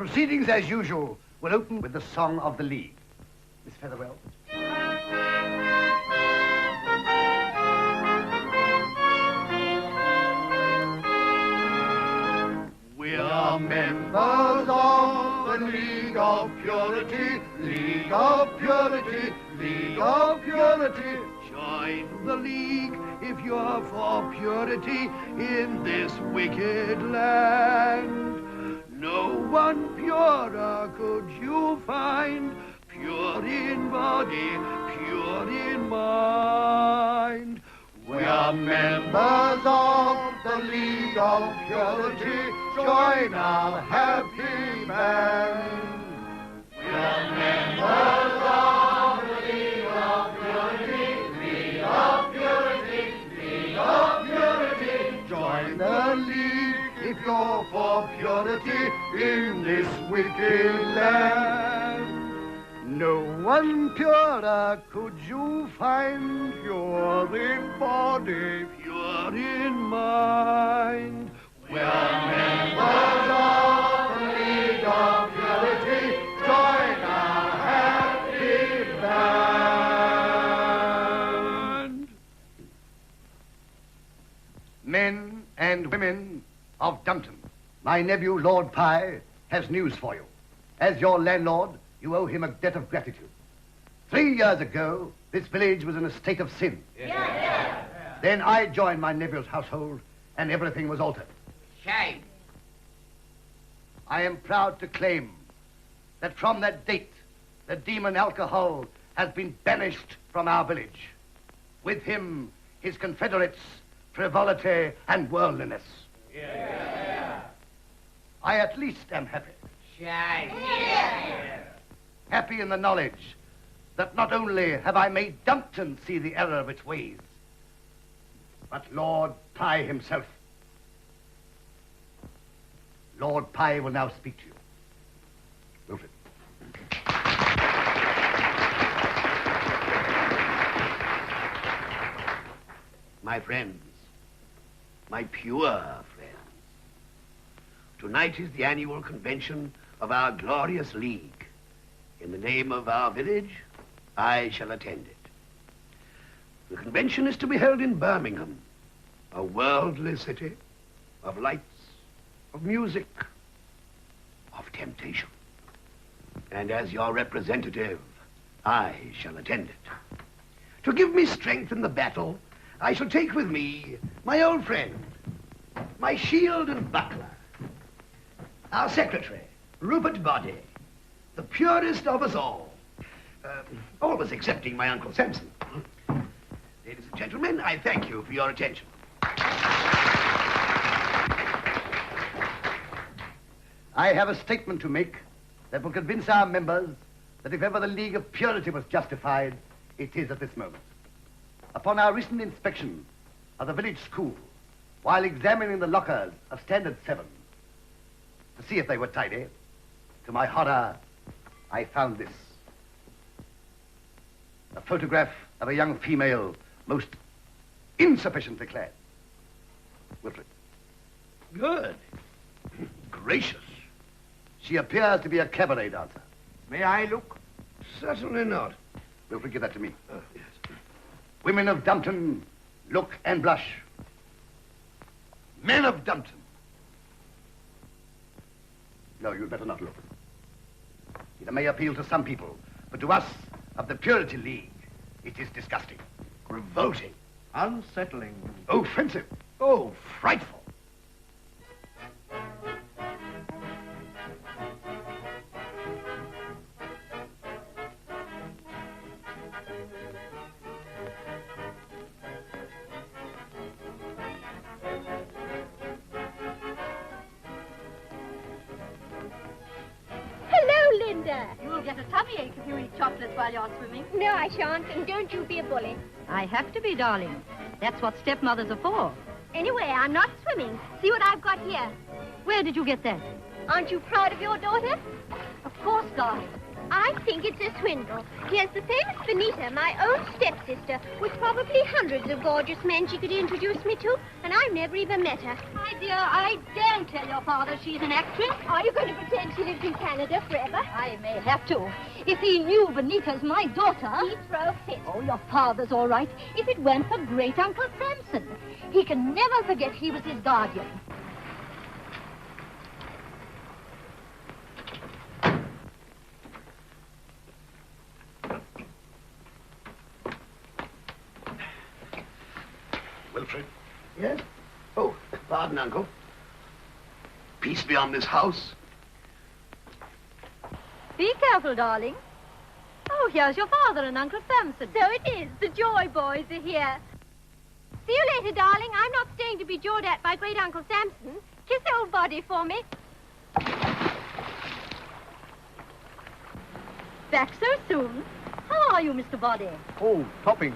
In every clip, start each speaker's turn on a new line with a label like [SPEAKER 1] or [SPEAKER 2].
[SPEAKER 1] proceedings, as usual, will open with the Song of the League. Miss Featherwell.
[SPEAKER 2] We are members of the League of Purity, League of Purity, League of Purity. Join the League if you're for purity in this wicked land. No one purer could you find, pure in body, pure in mind. We are members of the League of Purity. Join our happy band. We are members of the League of Purity, League of Purity, League of Purity. Join the League if you're for purity in this wicked land. No one purer could you find, pure in body, pure in mind. We are members of the League of Purity. Join our happy band.
[SPEAKER 1] Men and women of Dumpton, my nephew, Lord Pye, has news for you. As your landlord, you owe him a debt of gratitude. 3 years ago, this village was in a state of sin.
[SPEAKER 3] Yeah.
[SPEAKER 1] Then I joined my nephew's household, and everything was altered.
[SPEAKER 3] Shame.
[SPEAKER 1] I am proud to claim that from that date, the demon alcohol has been banished from our village. With him, his confederates, frivolity and worldliness.
[SPEAKER 3] Yeah.
[SPEAKER 1] I at least am happy.
[SPEAKER 3] Shame. Yeah.
[SPEAKER 1] Happy in the knowledge that not only have I made Dumpton see the error of its ways, but Lord Pye himself. Lord Pye will now speak to you. Wilfred.
[SPEAKER 2] My friends, my pure friends, tonight is the annual convention of our glorious league. In the name of our village, I shall attend it. The convention is to be held in Birmingham, a worldly city of lights, of music, of temptation. And as your representative, I shall attend it. To give me strength in the battle, I shall take with me my old friend, my shield and buckler, our secretary, Rupert Body, the purest of us all, always excepting my Uncle Samson. Ladies and gentlemen, I thank you for your attention.
[SPEAKER 1] I have a statement to make that will convince our members that if ever the League of Purity was justified, it is at this moment. Upon our recent inspection of the village school, while examining the lockers of Standard 7, to see if they were tidy, to my horror, I found this. A photograph of a young female, most insufficiently clad. Wilfred.
[SPEAKER 2] Good. Gracious.
[SPEAKER 1] She appears to be a cabaret dancer.
[SPEAKER 2] May I look? Certainly not.
[SPEAKER 1] Wilfred, give that to me.
[SPEAKER 2] Yes.
[SPEAKER 1] Women of Dumpton, look and blush. Men of Dumpton. No, you'd better not look. It may appeal to some people, but to us of the Purity League, it is disgusting, revolting,
[SPEAKER 2] Unsettling.
[SPEAKER 1] offensive, oh, frightful.
[SPEAKER 4] Hello, Linda.
[SPEAKER 5] You'll get a tummy ache if you eat chocolates while you're swimming.
[SPEAKER 4] No, I shan't, and don't you be a bully.
[SPEAKER 5] I have to be, darling. That's what stepmothers are for.
[SPEAKER 4] Anyway, I'm not swimming. See what I've got here.
[SPEAKER 5] Where did you get that?
[SPEAKER 4] Aren't you proud of your daughter?
[SPEAKER 5] Of course, darling.
[SPEAKER 4] I think it's a swindle. Here's the famous Benita, my own stepsister, with probably hundreds of gorgeous men she could introduce me to, and I've never even met her.
[SPEAKER 5] My dear, I daren't tell your father she's an actress.
[SPEAKER 4] Are you going to pretend she lives in Canada forever?
[SPEAKER 5] I may have to. If he knew Benita's my daughter...
[SPEAKER 4] He'd throw a fit.
[SPEAKER 5] Oh, your father's all right. If it weren't for great-uncle Samson. He can never forget he was his guardian.
[SPEAKER 2] Wilfred? Yes? Oh, pardon, Uncle. Peace be on this house.
[SPEAKER 5] Be careful, darling. Oh, here's your father and Uncle Samson.
[SPEAKER 4] So it is. The Joy boys are here. See you later, darling. I'm not staying to be jawed at by great Uncle Samson. Kiss old body for me.
[SPEAKER 5] Back so soon? How are you, Mr. Body?
[SPEAKER 1] Oh, topping.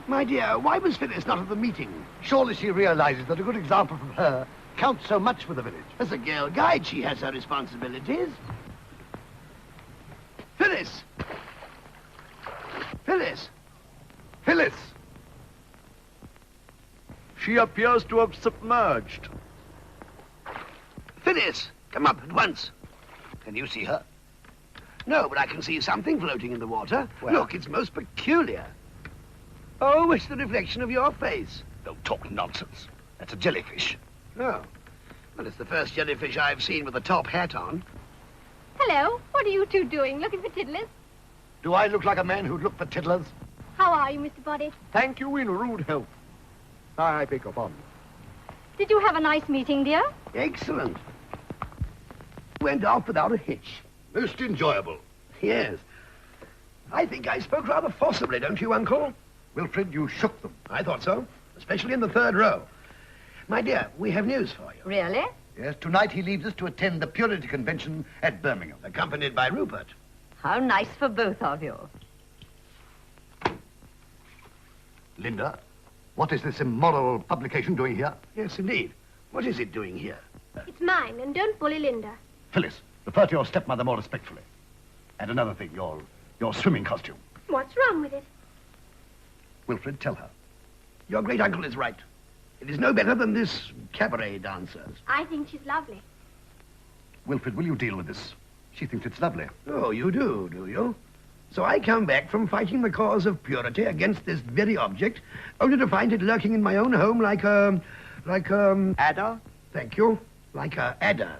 [SPEAKER 2] My dear, why was Phyllis not at the meeting?
[SPEAKER 1] Surely she realizes that a good example from her counts so much for the village.
[SPEAKER 2] As a girl guide, she has her responsibilities. Phyllis! Phyllis!
[SPEAKER 1] Phyllis!
[SPEAKER 6] She appears to have submerged.
[SPEAKER 2] Phyllis! Come up at once. Can you see her? No, but I can see something floating in the water.
[SPEAKER 1] Where?
[SPEAKER 2] Look, it's most peculiar. Oh, it's the reflection of your face.
[SPEAKER 1] Don't talk nonsense. That's a jellyfish.
[SPEAKER 2] Oh. Well, it's the first jellyfish I've seen with a top hat on.
[SPEAKER 4] Hello. What are you two doing? Looking for tiddlers?
[SPEAKER 1] Do I look like a man who'd look for tiddlers?
[SPEAKER 4] How are you, Mr. Body?
[SPEAKER 6] Thank you in rude health. I beg your pardon.
[SPEAKER 5] Did you have a nice meeting, dear?
[SPEAKER 2] Excellent. Went off without a hitch.
[SPEAKER 1] Most enjoyable.
[SPEAKER 2] Yes. I think I spoke rather forcibly, don't you, Uncle?
[SPEAKER 1] Wilfred, you shook them.
[SPEAKER 2] I thought so, especially in the third row. My dear, we have news for you.
[SPEAKER 5] Really?
[SPEAKER 1] Yes, tonight he leaves us to attend the Purity Convention at Birmingham.
[SPEAKER 2] Accompanied by Rupert.
[SPEAKER 5] How nice for both of you.
[SPEAKER 1] Linda, what is this immoral publication doing here?
[SPEAKER 2] Yes, indeed. What is it doing here?
[SPEAKER 4] It's mine, and don't bully Linda.
[SPEAKER 1] Phyllis, refer to your stepmother more respectfully. And another thing, your swimming costume.
[SPEAKER 4] What's wrong with it?
[SPEAKER 1] Wilfred, tell her.
[SPEAKER 2] Your great uncle is right. It is no better than this cabaret dancer's.
[SPEAKER 4] I think she's lovely.
[SPEAKER 1] Wilfred, will you deal with this? She thinks it's lovely.
[SPEAKER 2] Oh, you do you? So I come back from fighting the cause of purity against this very object, only to find it lurking in my own home like
[SPEAKER 6] Adder?
[SPEAKER 2] Thank you. Like a adder.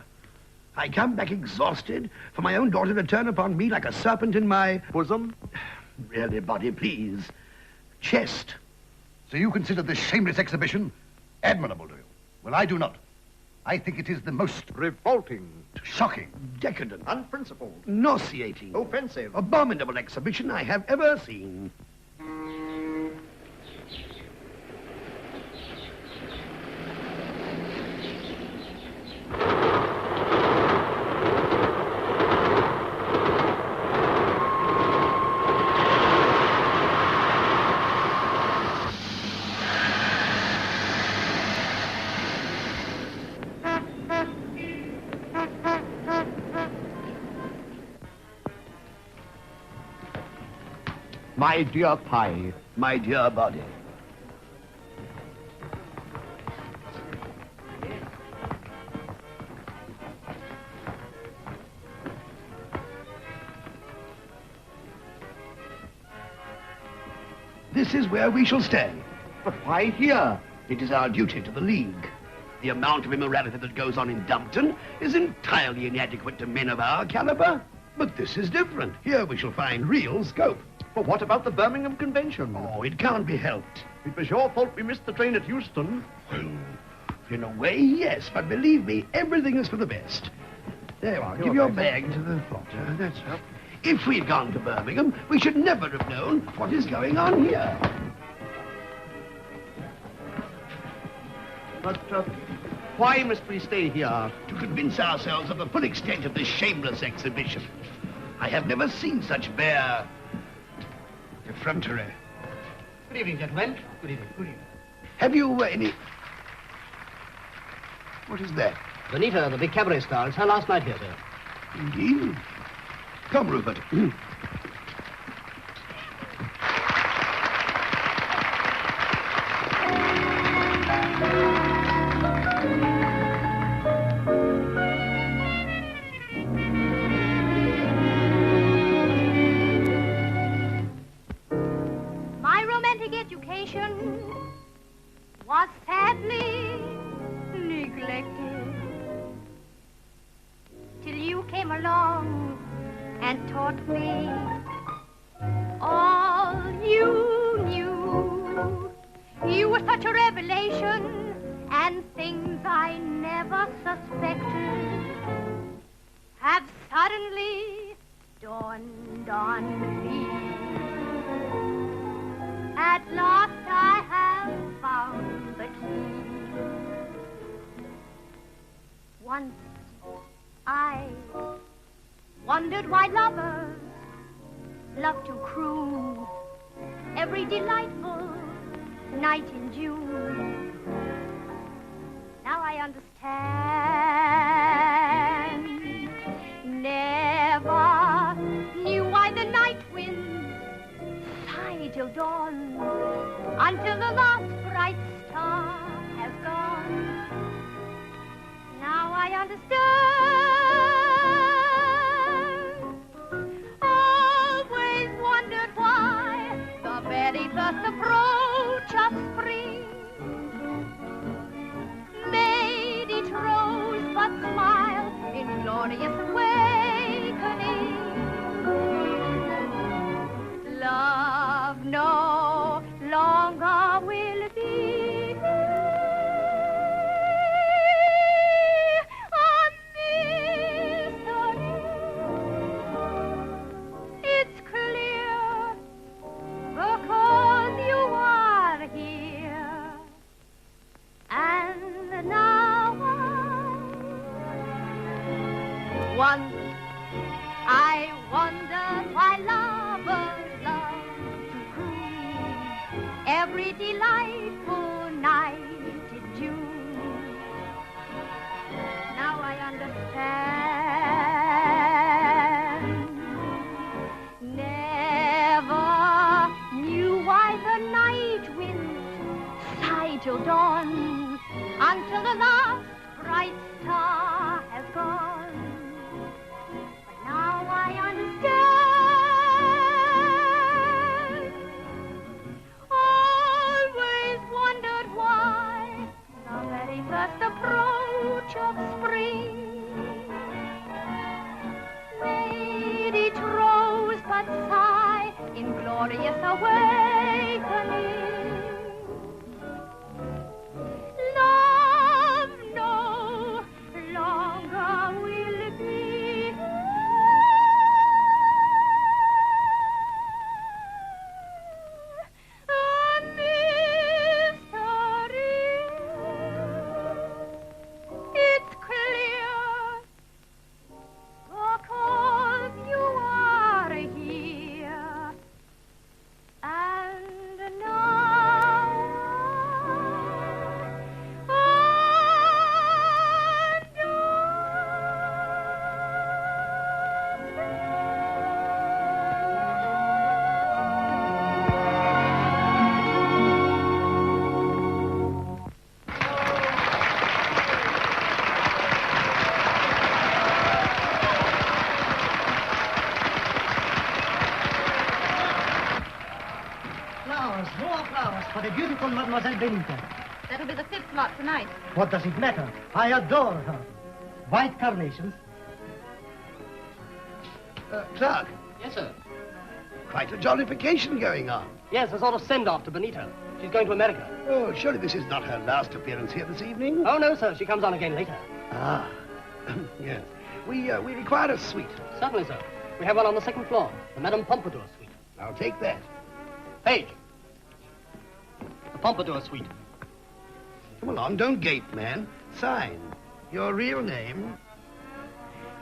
[SPEAKER 2] I come back exhausted for my own daughter to turn upon me like a serpent in my...
[SPEAKER 6] Bosom?
[SPEAKER 2] Really, Body, please. Chest.
[SPEAKER 1] So you consider this shameless exhibition admirable, do you? Well, I do not. I think it is the most
[SPEAKER 6] Revolting.
[SPEAKER 1] shocking,
[SPEAKER 2] Decadent.
[SPEAKER 6] Unprincipled.
[SPEAKER 2] Nauseating.
[SPEAKER 6] Offensive.
[SPEAKER 2] Abominable exhibition I have ever seen.
[SPEAKER 6] My dear Pie.
[SPEAKER 2] My dear Body. This is where we shall stay.
[SPEAKER 6] But why here?
[SPEAKER 2] It is our duty to the League. The amount of immorality that goes on in Dumpton is entirely inadequate to men of our caliber. But this is different. Here we shall find real scope.
[SPEAKER 6] But what about the Birmingham Convention?
[SPEAKER 2] Oh, it can't be helped.
[SPEAKER 6] It was your fault we missed the train at Euston.
[SPEAKER 2] Well, in a way, yes, but believe me, everything is for the best. There you are. Give your bag to the plotter. That's right. If we'd gone to Birmingham, we should never have known what is going on here.
[SPEAKER 6] But why must we stay here?
[SPEAKER 2] To convince ourselves of the full extent of this shameless exhibition. I have never seen such bare effrontery.
[SPEAKER 3] Good evening, gentlemen. Good evening. Good evening.
[SPEAKER 2] Have you any... What is that?
[SPEAKER 3] Benita, the big cabaret star, it's her last night here, sir.
[SPEAKER 2] Indeed. Come, Rupert.
[SPEAKER 4] My romantic education was sadly neglected till you came along and taught me all you knew. You were such a revelation, and things I never suspected have suddenly dawned on me. At last I have found the key. Once I wondered why lovers love to croon every delightful night in June. Now I understand. Never knew why the night winds sigh till dawn, until the last bright star has gone. Now I understand. Always wondered why the very first approach of spring made each rosebud smile in glorious awakening. Love no longer will be a mystery. It's clear because you are here. And now once I wondered why lovers love to croon every delightful night in June. Now I understand. Never knew why the night winds sigh till dawn, until the last bright star has gone. But now I understand. Always wondered why the very first approach of spring made each rosebud sigh in glorious awakening. Love no longer will be a mystery. It's clear because you are here. And now
[SPEAKER 3] Flowers, more flowers for the beautiful Mademoiselle Benita.
[SPEAKER 5] That'll be the 5th lot tonight.
[SPEAKER 3] What does it matter? I adore her. White carnations.
[SPEAKER 2] Clark,
[SPEAKER 3] Yes, sir.
[SPEAKER 2] quite a jollification going on.
[SPEAKER 3] Yes, a sort of send-off to Benita. She's going to America.
[SPEAKER 2] Oh, surely this is not her last appearance here this evening?
[SPEAKER 3] Oh, no, sir. She comes on again later.
[SPEAKER 2] Ah, yes. We require a suite.
[SPEAKER 3] Certainly, sir. We have one on the 2nd floor, the Madame Pompadour suite.
[SPEAKER 2] I'll take that.
[SPEAKER 3] Page. The Pompadour suite.
[SPEAKER 2] Come along, don't gape, man. Sign. Your real name.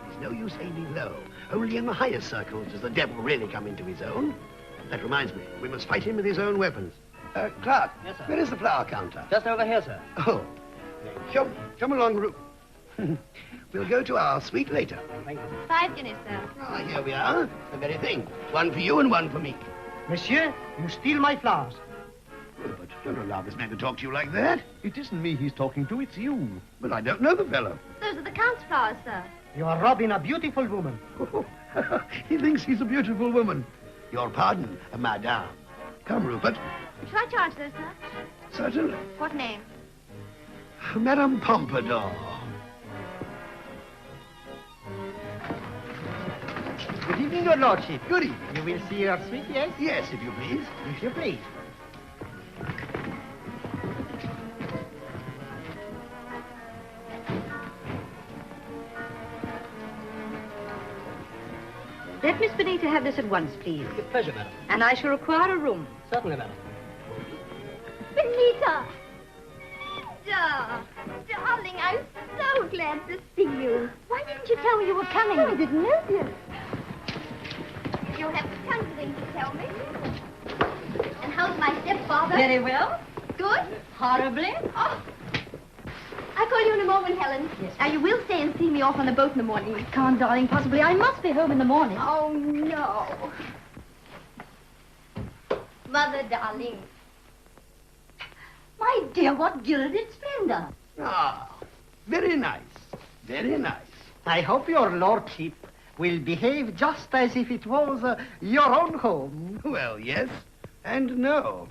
[SPEAKER 2] It's no use aiming low. Only in the higher circles does the devil really come into his own. That reminds me, we must fight him with his own weapons. Clark,
[SPEAKER 3] Yes, sir.
[SPEAKER 2] where is the flower counter?
[SPEAKER 3] Just over here, sir.
[SPEAKER 2] Oh, come along, Ru. We'll go to our suite later.
[SPEAKER 4] 5 guineas, sir.
[SPEAKER 2] Ah, here we are. The very thing. One for you and one for me.
[SPEAKER 3] Monsieur, you steal my flowers.
[SPEAKER 2] But don't allow this man to talk to you like that.
[SPEAKER 6] It isn't me he's talking to, it's you.
[SPEAKER 2] But I don't know the fellow.
[SPEAKER 4] Those are the Count's flowers, sir.
[SPEAKER 3] You are robbing a beautiful woman.
[SPEAKER 2] He thinks he's a beautiful woman. Your pardon, madame. Come, Rupert.
[SPEAKER 4] Shall I charge those, sir?
[SPEAKER 2] Certainly.
[SPEAKER 4] What name?
[SPEAKER 2] Madame Pompadour.
[SPEAKER 3] Good evening, your lordship.
[SPEAKER 2] Good evening.
[SPEAKER 3] You will see your suite, yes?
[SPEAKER 2] Yes, if you please.
[SPEAKER 3] If you please.
[SPEAKER 7] Let Miss Benita have this at once, please.
[SPEAKER 3] With pleasure, madam.
[SPEAKER 7] And I shall require a room.
[SPEAKER 3] Certainly, madam.
[SPEAKER 4] Benita! Darling, I'm so glad to see you. Why didn't you tell me you were coming? I didn't know you. You'll have something to tell me. And how's my stepfather?
[SPEAKER 7] Very well.
[SPEAKER 4] Good?
[SPEAKER 7] Horribly.
[SPEAKER 4] Oh. I'll call you in a moment, Helen.
[SPEAKER 7] Yes.
[SPEAKER 4] Now, you will stay and see me off on the boat in the morning.
[SPEAKER 7] I can't, darling, possibly. I must be home in the morning.
[SPEAKER 4] Oh, no. Mother, darling.
[SPEAKER 7] My dear, what gilded splendor.
[SPEAKER 2] Ah, very nice. Very nice.
[SPEAKER 3] I hope your lordship will behave just as if it was your own home.
[SPEAKER 2] Well, yes and no.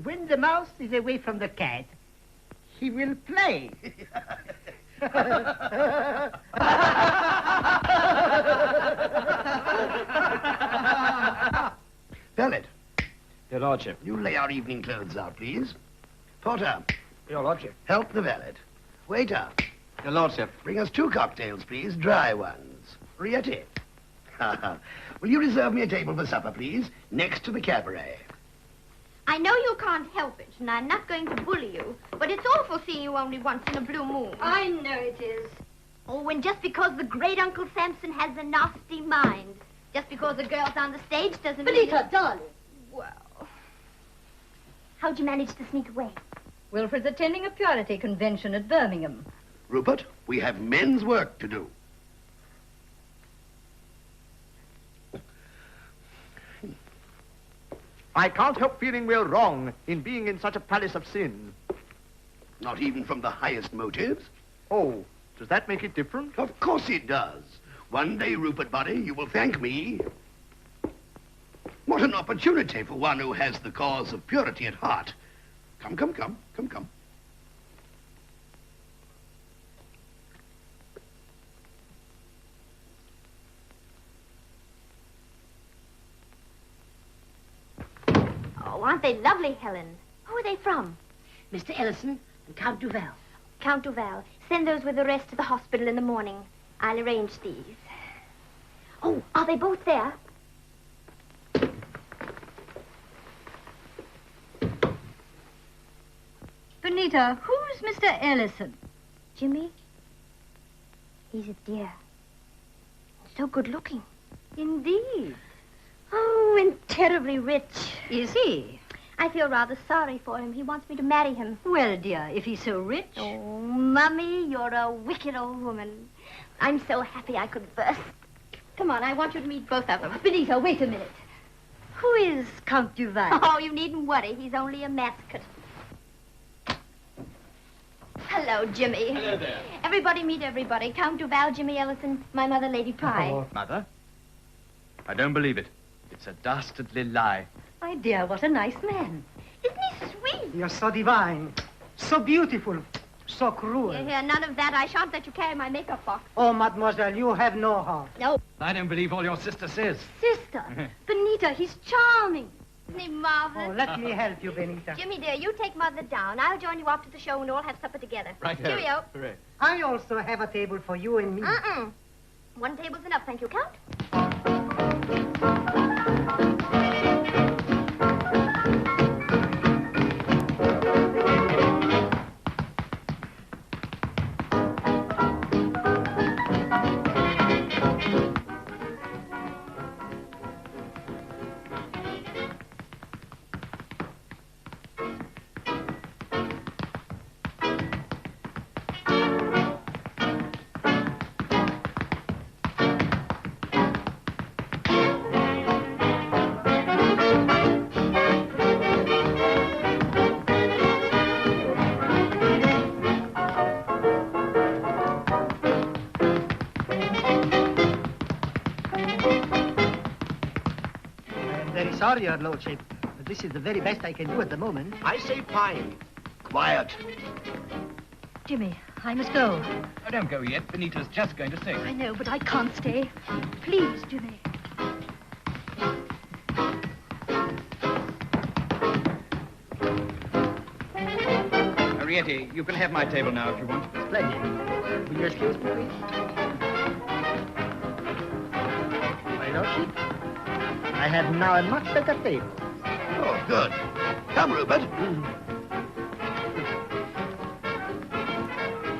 [SPEAKER 3] When the mouse is away from the cat, he will play.
[SPEAKER 2] Valet,
[SPEAKER 6] Your lordship.
[SPEAKER 2] you lay our evening clothes out, please. Porter,
[SPEAKER 6] Your lordship.
[SPEAKER 2] help the valet. Waiter,
[SPEAKER 6] Your lordship.
[SPEAKER 2] bring us 2 cocktails, please, dry ones. Rietti. Will you reserve me a table for supper, please, next to the cabaret?
[SPEAKER 4] I know you can't help it, and I'm not going to bully you, but it's awful seeing you only once in a blue moon.
[SPEAKER 7] I know it is.
[SPEAKER 4] Oh, and just because the great Uncle Samson has a nasty mind, just because a girl's on the stage doesn't mean...
[SPEAKER 7] Benita, darling.
[SPEAKER 4] Well, how'd you manage to sneak away?
[SPEAKER 7] Wilfred's attending a purity convention at Birmingham.
[SPEAKER 2] Rupert, we have men's work to do.
[SPEAKER 6] I can't help feeling we're wrong in being in such a palace of sin.
[SPEAKER 2] Not even from the highest motives.
[SPEAKER 6] Oh, does that make it different?
[SPEAKER 2] Of course it does. One day, Rupert Buddy, you will thank me. What an opportunity for one who has the cause of purity at heart. Come, come, come, come, come.
[SPEAKER 4] Oh, aren't they lovely, Helen? Who are they from?
[SPEAKER 7] Mr. Ellison and Count Duval.
[SPEAKER 4] Count Duval. Send those with the rest to the hospital in the morning. I'll arrange these. Oh, are they both there?
[SPEAKER 7] Benita, who's Mr. Ellison?
[SPEAKER 4] Jimmy? He's a dear. So good looking.
[SPEAKER 7] Indeed.
[SPEAKER 4] Oh, and terribly rich.
[SPEAKER 7] Is he?
[SPEAKER 4] I feel rather sorry for him. He wants me to marry him.
[SPEAKER 7] Well, dear, if he's so rich.
[SPEAKER 4] Oh, Mummy, you're a wicked old woman. I'm so happy I could burst. Come on, I want you to meet both of them.
[SPEAKER 7] Benita, wait a minute. Who is Count Duval?
[SPEAKER 4] Oh, you needn't worry. He's only a mascot. Hello, Jimmy.
[SPEAKER 6] Hello there.
[SPEAKER 4] Everybody meet everybody. Count Duval, Jimmy Ellison, my mother, Lady Pye.
[SPEAKER 3] Oh.
[SPEAKER 6] Mother? I don't believe it. It's a dastardly lie.
[SPEAKER 7] My dear, what a nice man.
[SPEAKER 4] Isn't he sweet?
[SPEAKER 3] You're so divine, so beautiful, so cruel.
[SPEAKER 4] Here, none of that. I shan't let you carry my makeup box.
[SPEAKER 3] Oh, mademoiselle, you have no heart.
[SPEAKER 4] No.
[SPEAKER 6] I don't believe all your sister says.
[SPEAKER 7] Sister. Benita, he's charming.
[SPEAKER 4] Isn't he marvelous?
[SPEAKER 3] Oh, let me help you, Benita.
[SPEAKER 4] Jimmy, dear, you take Mother down. I'll join you after the show and we'll all have supper together.
[SPEAKER 6] Right here.
[SPEAKER 4] Cheerio.
[SPEAKER 6] Hooray.
[SPEAKER 3] I also have a table for you and me.
[SPEAKER 4] One table's enough, thank you, Count.
[SPEAKER 3] Very sorry, your lordship. But this is the very best I can do at the moment.
[SPEAKER 2] I say fine. Quiet.
[SPEAKER 7] Jimmy, I must go.
[SPEAKER 6] Oh, don't go yet. Benita's just going to sing.
[SPEAKER 7] I know, but I can't stay. Please, Jimmy.
[SPEAKER 6] Henriette, you can have my table now if you want.
[SPEAKER 3] Splendid. Will you excuse me, please? My lordship, I have now a much better table.
[SPEAKER 2] Oh, good. Come, Rupert.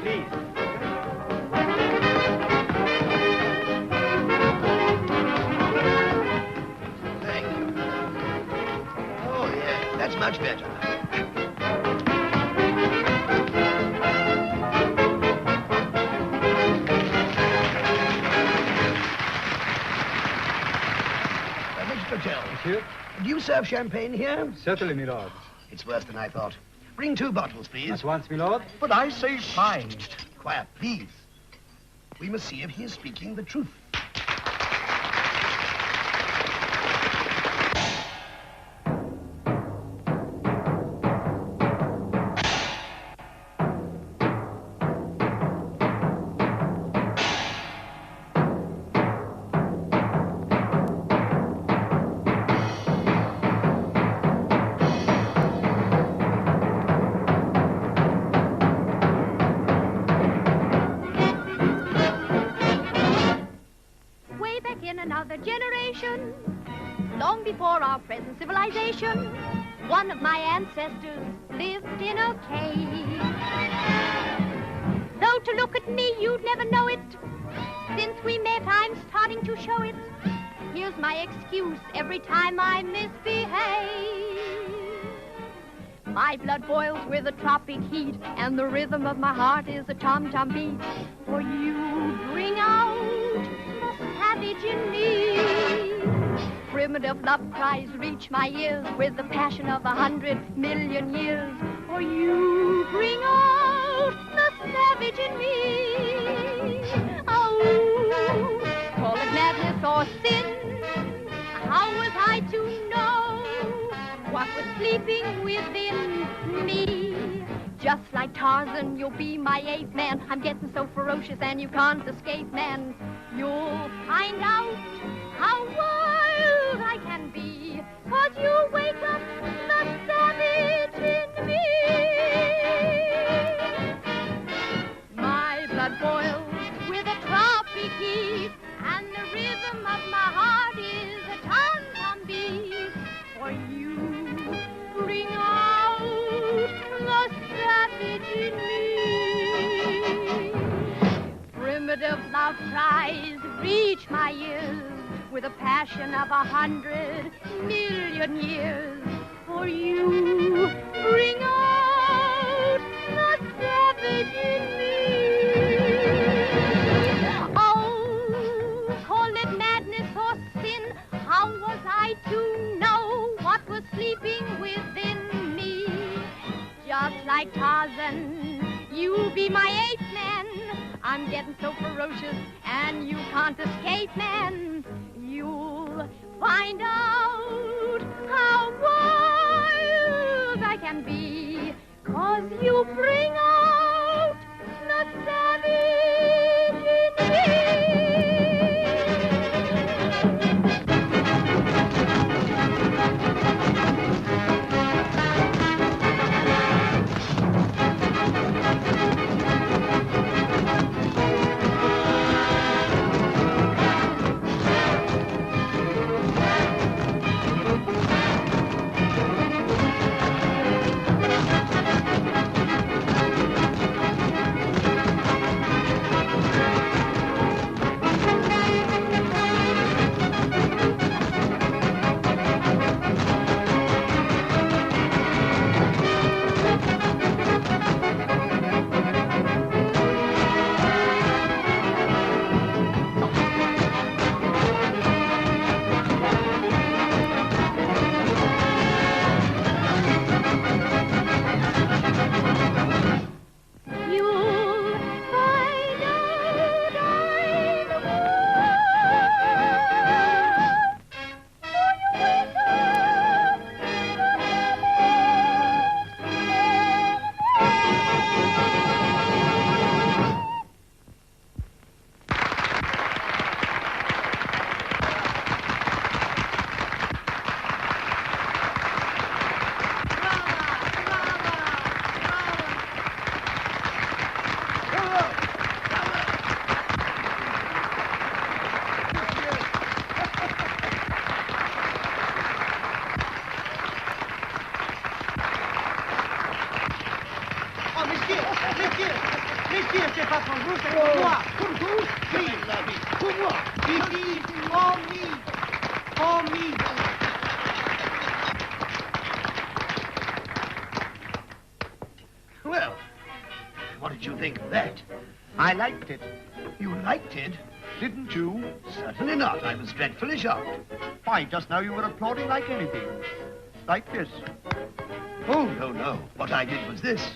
[SPEAKER 3] Please.
[SPEAKER 2] Thank you. Oh, yes, that's much better. Mr. Tell,
[SPEAKER 8] Monsieur?
[SPEAKER 2] do you serve champagne here?
[SPEAKER 8] Certainly, my lord.
[SPEAKER 2] It's worse than I thought. Bring 2 bottles, please.
[SPEAKER 8] At once, my lord.
[SPEAKER 2] But I say fine. Quiet, please. We must see if he is speaking the truth.
[SPEAKER 4] Another generation, long before our present civilization, one of my ancestors lived in a cave. Though to look at me you'd never know it, since we met I'm starting to show it. Here's my excuse every time I misbehave. My blood boils with a tropic heat, and the rhythm of my heart is a tom-tom beat. For you bring out savage in me. Primitive love cries reach my ears with the passion of 100 million years. For you bring out the savage in me. Oh, call it madness or sin. How was I to know what was sleeping within me? Just like Tarzan, you'll be my 8th man. I'm getting so ferocious and you can't escape, man. You'll find out how wild I can be, 'cause you wake up the savage in me. My blood boils with a tropic heat, and the rhythm of my heart is a tom-tom beat. For you bring out the savage in me. Primitive love cries reach my ears with a passion of 100 million years. For you bring out the savage in me. Oh, call it madness or sin. How was I to know what was sleeping within me? Just like Tarzan, you'll be my 8th man. I'm getting so ferocious and you can't escape, man. You'll find out how wild I can be, 'cause you bring out the savage in me.
[SPEAKER 3] This is for me. For me.
[SPEAKER 2] Well, what did you think of that?
[SPEAKER 3] I liked it.
[SPEAKER 2] You liked it?
[SPEAKER 3] Didn't you?
[SPEAKER 2] Certainly not. I was dreadfully shocked.
[SPEAKER 3] Why, just now you were applauding like anything. Like this.
[SPEAKER 2] Oh, no, no. What I did was this.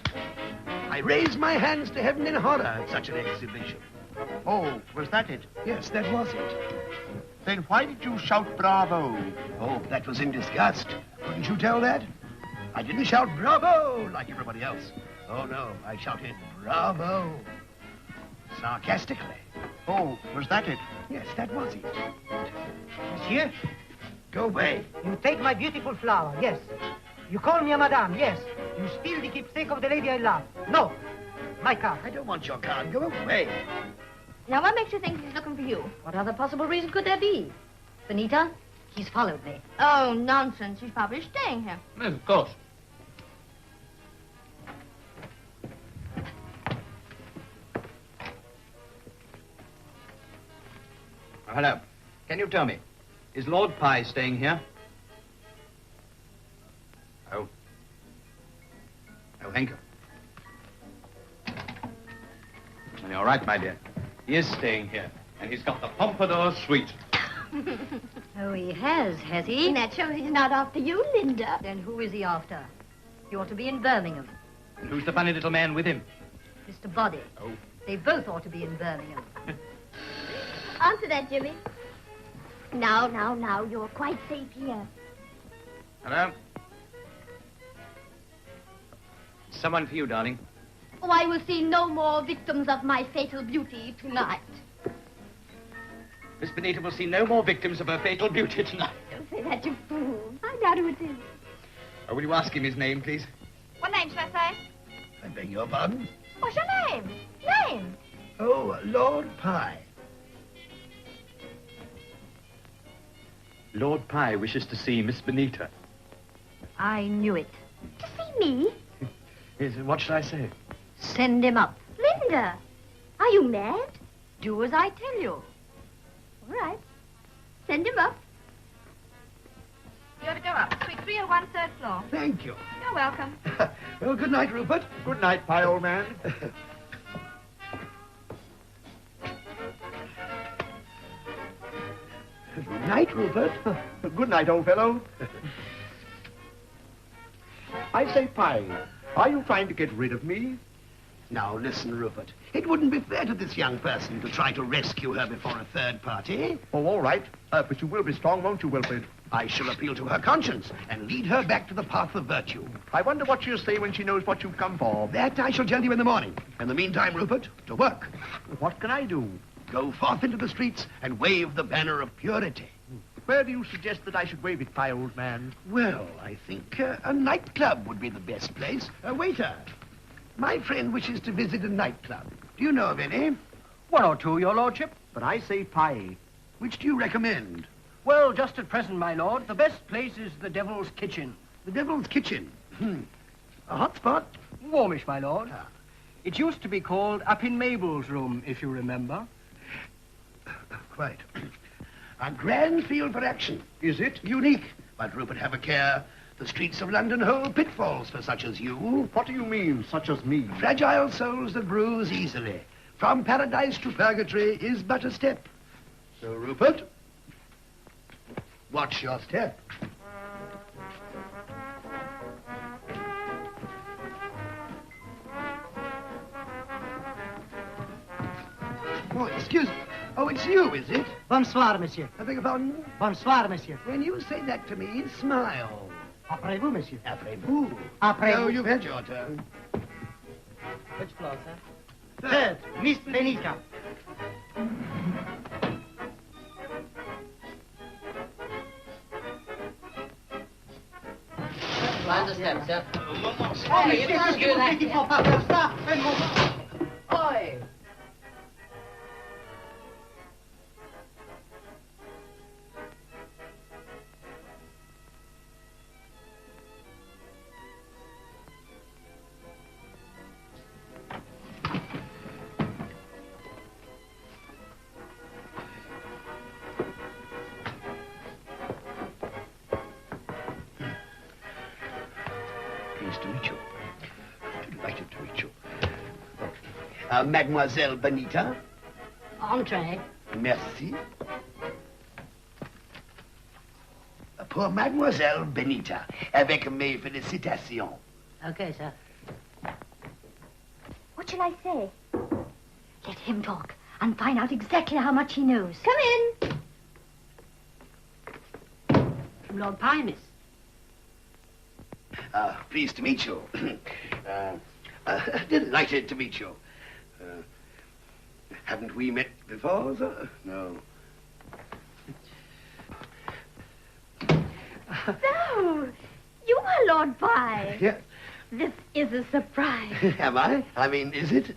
[SPEAKER 2] I raised my hands to heaven in horror at such an exhibition.
[SPEAKER 3] Oh, was that it?
[SPEAKER 2] Yes, that was it.
[SPEAKER 3] Then why did you shout bravo?
[SPEAKER 2] Oh, that was in disgust. Couldn't you tell that? I didn't shout bravo like everybody else. Oh, no, I shouted bravo. Sarcastically.
[SPEAKER 3] Oh, was that it?
[SPEAKER 2] Yes, that was it.
[SPEAKER 3] Monsieur,
[SPEAKER 2] Go away.
[SPEAKER 3] you take my beautiful flower, yes. You call me a madame, yes. You steal the keepsake of the lady I love. No, my card.
[SPEAKER 2] I don't want your card. Go away.
[SPEAKER 4] Now, what makes you think he's looking for you?
[SPEAKER 7] What other possible reason could there be? Benita, he's followed me.
[SPEAKER 4] Oh, nonsense. He's probably staying here.
[SPEAKER 6] Yes, of course. Oh, hello. Can you tell me, is Lord Pye staying here? Oh. Oh, Henker. Well, you're right, my dear. He is staying here, and he's got the Pompadour suite.
[SPEAKER 7] Oh, he has he?
[SPEAKER 4] And that shows he's not after you, Linda.
[SPEAKER 7] Then who is he after? He ought to be in Birmingham.
[SPEAKER 6] And who's the funny little man with him?
[SPEAKER 7] Mr. Boddy.
[SPEAKER 6] Oh.
[SPEAKER 7] They both ought to be in Birmingham.
[SPEAKER 4] Answer that, Jimmy. Now, you're quite safe here.
[SPEAKER 6] Hello? Someone for you, darling.
[SPEAKER 4] Oh, I will see no more victims of my fatal beauty tonight.
[SPEAKER 6] Miss Benita will see no more victims of her fatal beauty tonight.
[SPEAKER 4] Don't say that, you fool. Find out who it is.
[SPEAKER 6] Oh, will you ask him his name, please?
[SPEAKER 4] What name shall I say?
[SPEAKER 2] I beg your pardon?
[SPEAKER 4] What's your name? Name?
[SPEAKER 2] Oh, Lord Pye.
[SPEAKER 6] Lord Pye wishes to see Miss Benita.
[SPEAKER 7] I knew it.
[SPEAKER 4] To see me?
[SPEAKER 6] Yes, what should I say?
[SPEAKER 7] Send him up.
[SPEAKER 4] Linda, are you mad?
[SPEAKER 7] Do as I tell you.
[SPEAKER 4] All right. Send him up. You ought to go up. Suite 301, third floor.
[SPEAKER 2] Thank you.
[SPEAKER 4] You're welcome.
[SPEAKER 2] Well, good night, Rupert.
[SPEAKER 3] Good night, Pye, old man.
[SPEAKER 2] Good night, Rupert.
[SPEAKER 3] Good night, old fellow. I say, Pye, are you trying to get rid of me?
[SPEAKER 2] Now, listen, Rupert. It wouldn't be fair to this young person to try to rescue her before a third party.
[SPEAKER 3] Oh, all right. But you will be strong, won't you, Wilfred?
[SPEAKER 2] I shall appeal to her conscience and lead her back to the path of virtue.
[SPEAKER 3] I wonder what she'll say when she knows what you've come for.
[SPEAKER 2] That I shall tell you in the morning. In the meantime, Rupert, to work.
[SPEAKER 3] What can I do?
[SPEAKER 2] Go forth into the streets and wave the banner of purity.
[SPEAKER 3] Where do you suggest that I should wave it, Pye, old man?
[SPEAKER 2] Well, I think a nightclub would be the best place. Waiter, my friend wishes to visit a nightclub. Do you know of any?
[SPEAKER 3] One or two, your lordship. But I say Pye.
[SPEAKER 2] Which do you recommend?
[SPEAKER 3] Well, just at present, my lord, the best place is the Devil's Kitchen.
[SPEAKER 2] The Devil's Kitchen. A hot spot?
[SPEAKER 3] Warmish, my lord. It used to be called Up in Mabel's Room, if you remember.
[SPEAKER 2] Quite. A grand field for action.
[SPEAKER 3] Is it?
[SPEAKER 2] Unique. But, Rupert, have a care. The streets of London hold pitfalls for such as you.
[SPEAKER 3] What do you mean, such as me?
[SPEAKER 2] Fragile souls that bruise easily. From paradise to purgatory is but a step. So, Rupert, watch your step. Oh, excuse me. Oh, it's you, is it?
[SPEAKER 3] Bonsoir, monsieur.
[SPEAKER 2] I beg your pardon?
[SPEAKER 3] Bonsoir, monsieur.
[SPEAKER 2] When you say that to me, smile.
[SPEAKER 3] Après vous, monsieur.
[SPEAKER 2] Après vous.
[SPEAKER 3] Après
[SPEAKER 2] No,
[SPEAKER 3] vous.
[SPEAKER 2] you've had your turn.
[SPEAKER 3] Which floor, sir? Third, Miss Benita.
[SPEAKER 8] Mind the steps, sir.
[SPEAKER 3] Oh, you can't do that. Il faut pas faire ça.
[SPEAKER 8] Oi!
[SPEAKER 2] Pleased to meet you. Delighted to meet you. Mademoiselle Benita.
[SPEAKER 8] Entree.
[SPEAKER 2] Merci. Pour Mademoiselle Benita, avec mes félicitations.
[SPEAKER 8] Okay, sir.
[SPEAKER 5] What shall I say? Let him talk and find out exactly how much he knows.
[SPEAKER 4] Come in.
[SPEAKER 8] Lord Pye, miss.
[SPEAKER 2] Pleased to meet you. Delighted to meet you. Haven't we met before, sir? No.
[SPEAKER 4] So, you are Lord Pye.
[SPEAKER 2] Yes.
[SPEAKER 4] This is a surprise.
[SPEAKER 2] Am I? I mean, is it?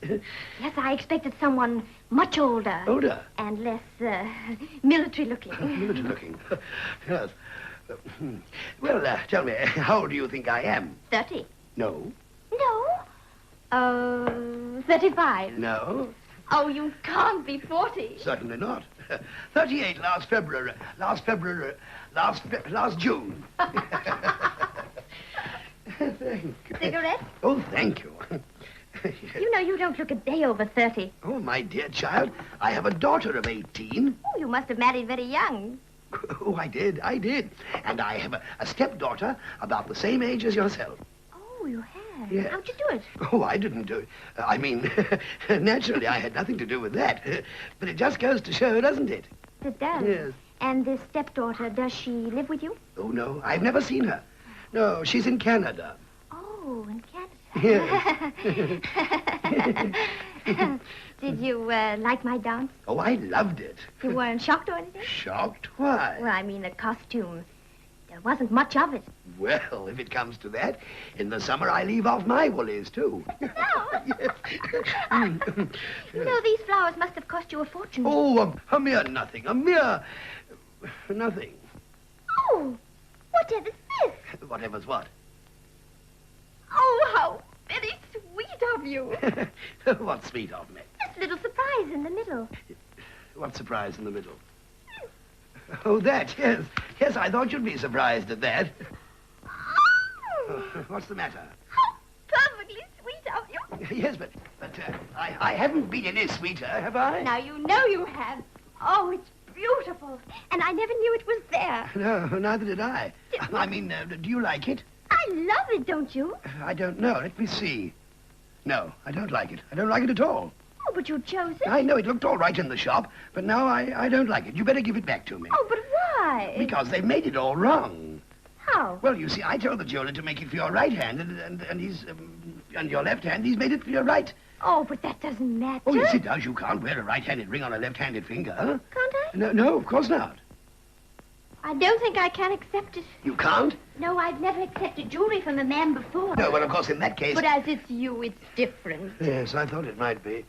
[SPEAKER 4] Yes, I expected someone much older.
[SPEAKER 2] Older?
[SPEAKER 4] And less, military looking.
[SPEAKER 2] Military looking. Yes. Well, tell me, how old do you think I am?
[SPEAKER 4] 30.
[SPEAKER 2] No.
[SPEAKER 4] No? 35.
[SPEAKER 2] No.
[SPEAKER 4] Oh, you can't be 40.
[SPEAKER 2] Certainly not. 38 last June. Thank you.
[SPEAKER 4] Cigarette?
[SPEAKER 2] Oh, thank you.
[SPEAKER 4] You know you don't look a day over 30.
[SPEAKER 2] Oh, my dear child, I have a daughter of 18.
[SPEAKER 4] Oh, you must have married very young.
[SPEAKER 2] Oh, I did. And I have a stepdaughter about the same age as yourself.
[SPEAKER 4] Oh, you have?
[SPEAKER 2] Yes.
[SPEAKER 4] How'd you do it?
[SPEAKER 2] Oh, I didn't do it. I mean, naturally, I had nothing to do with that. But it just goes to show, doesn't it?
[SPEAKER 4] It does.
[SPEAKER 2] Yes.
[SPEAKER 4] And this stepdaughter, does she live with you?
[SPEAKER 2] Oh, no, I've never seen her. No, she's in Canada.
[SPEAKER 4] Oh, in Canada.
[SPEAKER 2] Yes.
[SPEAKER 4] Did you like my dance?
[SPEAKER 2] Oh, I loved it.
[SPEAKER 4] You weren't shocked or anything?
[SPEAKER 2] Shocked? Why?
[SPEAKER 4] Well, I mean the costume. There wasn't much of it.
[SPEAKER 2] Well, if it comes to that, in the summer I leave off my woolies, too.
[SPEAKER 4] You know, these flowers must have cost you a fortune.
[SPEAKER 2] Oh, a mere nothing. A mere nothing.
[SPEAKER 4] Oh, whatever's this?
[SPEAKER 2] Whatever's what?
[SPEAKER 4] Oh, how very sweet of you.
[SPEAKER 2] What's sweet of me?
[SPEAKER 4] This little surprise in the middle.
[SPEAKER 2] What surprise in the middle? Oh, that, yes. Yes, I thought you'd be surprised at that.
[SPEAKER 4] Oh,
[SPEAKER 2] What's the matter?
[SPEAKER 4] how perfectly sweet of you.
[SPEAKER 2] Yes, but I haven't been any sweeter, have I?
[SPEAKER 4] Now you know you have. Oh, it's beautiful. And I never knew it was there.
[SPEAKER 2] No, neither did I. I mean, do you like it?
[SPEAKER 4] I love it, don't you?
[SPEAKER 2] I don't know. Let me see. No, I don't like it. I don't like it at all.
[SPEAKER 4] Oh, but you chose it.
[SPEAKER 2] I know it looked all right in the shop, but now I don't like it. You better give it back to me.
[SPEAKER 4] Oh, but why?
[SPEAKER 2] Because they made it all wrong.
[SPEAKER 4] How?
[SPEAKER 2] Well, you see, I told the jeweler to make it for your right hand, and he's, and your left hand, he's made it for your right.
[SPEAKER 4] Oh, but that doesn't matter.
[SPEAKER 2] Oh, yes, it does. You can't wear a right-handed ring on a left-handed finger.
[SPEAKER 4] Can't I?
[SPEAKER 2] No, of course not.
[SPEAKER 4] I don't think I can accept it.
[SPEAKER 2] You can't?
[SPEAKER 4] No, I've never accepted jewelry from a man before.
[SPEAKER 2] No, well, of course, in that case...
[SPEAKER 4] But as it's you, it's different.
[SPEAKER 2] Yes, I thought it might be.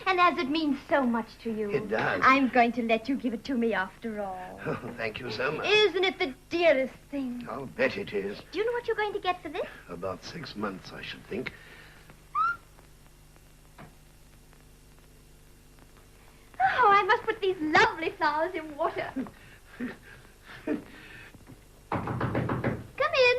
[SPEAKER 4] And as it means so much to you.
[SPEAKER 2] It does.
[SPEAKER 4] I'm going to let you give it to me after all.
[SPEAKER 2] Oh, thank you so much.
[SPEAKER 4] Isn't it the dearest thing?
[SPEAKER 2] I'll bet it is.
[SPEAKER 4] Do you know what you're going to get for this?
[SPEAKER 2] About 6 months, I should think.
[SPEAKER 4] Oh, I must put these lovely flowers in water. Come in.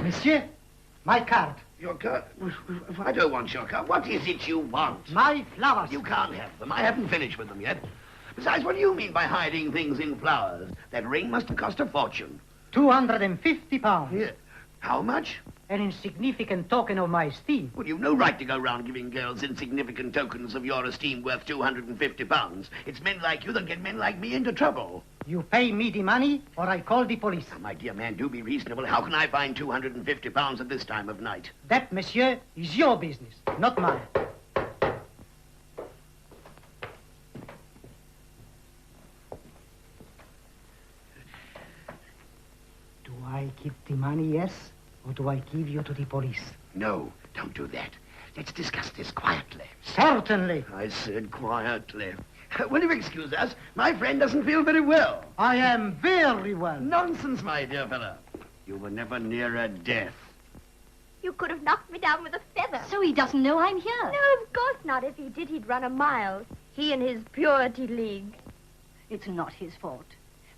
[SPEAKER 3] Monsieur, my card.
[SPEAKER 2] Your card? I don't want your card. What is it you want?
[SPEAKER 3] My flowers.
[SPEAKER 2] You can't have them. I haven't finished with them yet. Besides, what do you mean by hiding things in flowers? That ring must have cost a fortune.
[SPEAKER 3] 250 pounds.
[SPEAKER 2] Here. How much?
[SPEAKER 3] An insignificant token of my esteem.
[SPEAKER 2] Well, you've no right to go round giving girls insignificant tokens of your esteem worth 250 pounds. It's men like you that get men like me into trouble.
[SPEAKER 3] You pay me the money, or I call the police.
[SPEAKER 2] Now, my dear man, do be reasonable. How can I find 250 pounds at this time of night?
[SPEAKER 3] That, monsieur, is your business, not mine. Do I keep the money, yes? Or do I give you to the police?
[SPEAKER 2] No, don't do that. Let's discuss this quietly.
[SPEAKER 3] Certainly.
[SPEAKER 2] I said quietly. Will you excuse us? My friend doesn't feel very well.
[SPEAKER 3] I am very well.
[SPEAKER 2] Nonsense, my dear fellow. You were never nearer death.
[SPEAKER 4] You could have knocked me down with a feather.
[SPEAKER 5] So he doesn't know I'm here.
[SPEAKER 4] No, of course not. If he did, he'd run a mile. He and his Purity League.
[SPEAKER 7] It's not his fault.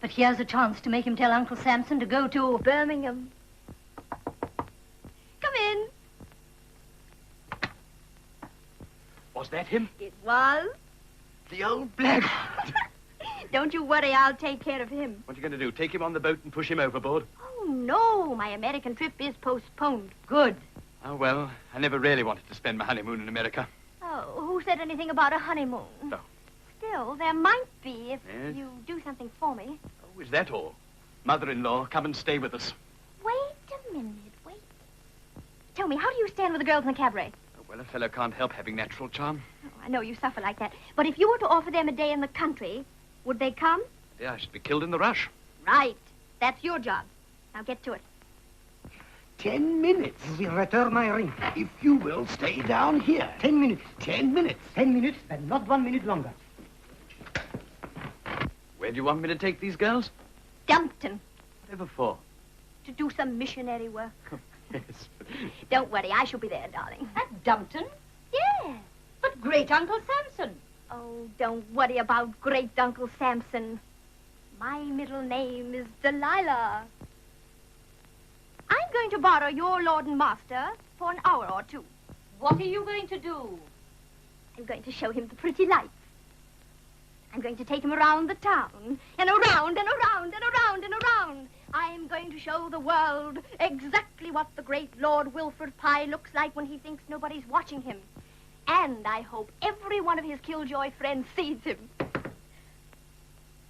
[SPEAKER 7] But here's a chance to make him tell Uncle Samson to go to
[SPEAKER 4] Birmingham. Come in.
[SPEAKER 6] Was that him?
[SPEAKER 4] It was.
[SPEAKER 6] The old blackguard.
[SPEAKER 4] Don't you worry, I'll take care of him.
[SPEAKER 6] What are you going to do? Take him on the boat and push him overboard?
[SPEAKER 4] Oh, no, my American trip is postponed.
[SPEAKER 7] Good.
[SPEAKER 6] Oh, well, I never really wanted to spend my honeymoon in America.
[SPEAKER 4] Oh, who said anything about a honeymoon?
[SPEAKER 6] No.
[SPEAKER 4] Still, there might be if
[SPEAKER 6] Yes?
[SPEAKER 4] you do something for me.
[SPEAKER 6] Oh, is that all? Mother-in-law, come and stay with us.
[SPEAKER 4] Wait a minute, wait. Tell me, how do you stand with the girls in the cabaret?
[SPEAKER 6] Oh, well, a fellow can't help having natural charm.
[SPEAKER 4] Oh, I know you suffer like that. But if you were to offer them a day in the country, would they come?
[SPEAKER 6] Yeah, I should be killed in the rush.
[SPEAKER 4] Right. That's your job. Now get to it.
[SPEAKER 2] 10 minutes.
[SPEAKER 3] You will return my ring.
[SPEAKER 2] If you will stay down here.
[SPEAKER 3] 10 minutes.
[SPEAKER 2] 10 minutes.
[SPEAKER 3] 10 minutes, and not 1 minute longer.
[SPEAKER 6] Where do you want me to take these girls?
[SPEAKER 4] Dumpton.
[SPEAKER 6] Whatever for?
[SPEAKER 4] To do some missionary work.
[SPEAKER 6] Yes.
[SPEAKER 4] Don't worry, I shall be there, darling.
[SPEAKER 7] At Dumpton?
[SPEAKER 4] Yes.
[SPEAKER 7] But great Uncle Samson.
[SPEAKER 4] Oh, don't worry about great Uncle Samson. My middle name is Delilah. I'm going to borrow your lord and master for an hour or two.
[SPEAKER 7] What are you going to do?
[SPEAKER 4] I'm going to show him the pretty lights. I'm going to take him around the town, and around, and around, and around, and around. I'm going to show the world exactly what the great Lord Wilfred Pye looks like when he thinks nobody's watching him. And I hope every one of his killjoy friends sees him.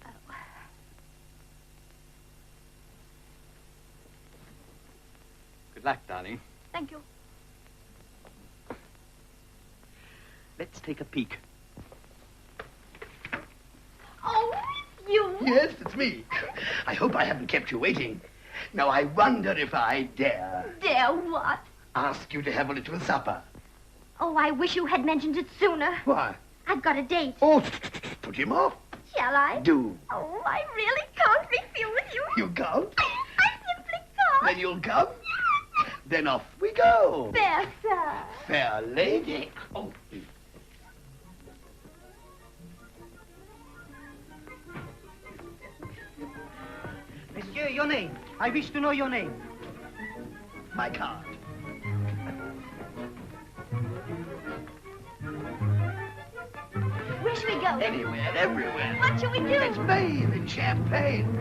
[SPEAKER 4] Oh.
[SPEAKER 6] Good luck, darling.
[SPEAKER 4] Thank you.
[SPEAKER 6] Let's take a peek.
[SPEAKER 4] Oh, you.
[SPEAKER 2] Yes, it's me. I hope I haven't kept you waiting. Now, I wonder if I dare
[SPEAKER 4] Dare what?
[SPEAKER 2] ask you to have a little supper.
[SPEAKER 4] Oh, I wish you had mentioned it sooner.
[SPEAKER 2] Why?
[SPEAKER 4] I've got a date.
[SPEAKER 2] Oh, put him off.
[SPEAKER 4] Shall I?
[SPEAKER 2] Do.
[SPEAKER 4] Oh, I really can't refuse you.
[SPEAKER 2] You can't?
[SPEAKER 4] I simply can't.
[SPEAKER 2] Then you'll come? Then off we go.
[SPEAKER 4] There, sir.
[SPEAKER 2] Fair lady. Oh.
[SPEAKER 3] Monsieur, your name. I wish to know your name.
[SPEAKER 2] My card.
[SPEAKER 4] Where should we go?
[SPEAKER 2] Anywhere, everywhere.
[SPEAKER 4] What shall we do?
[SPEAKER 2] Let's bathe in champagne.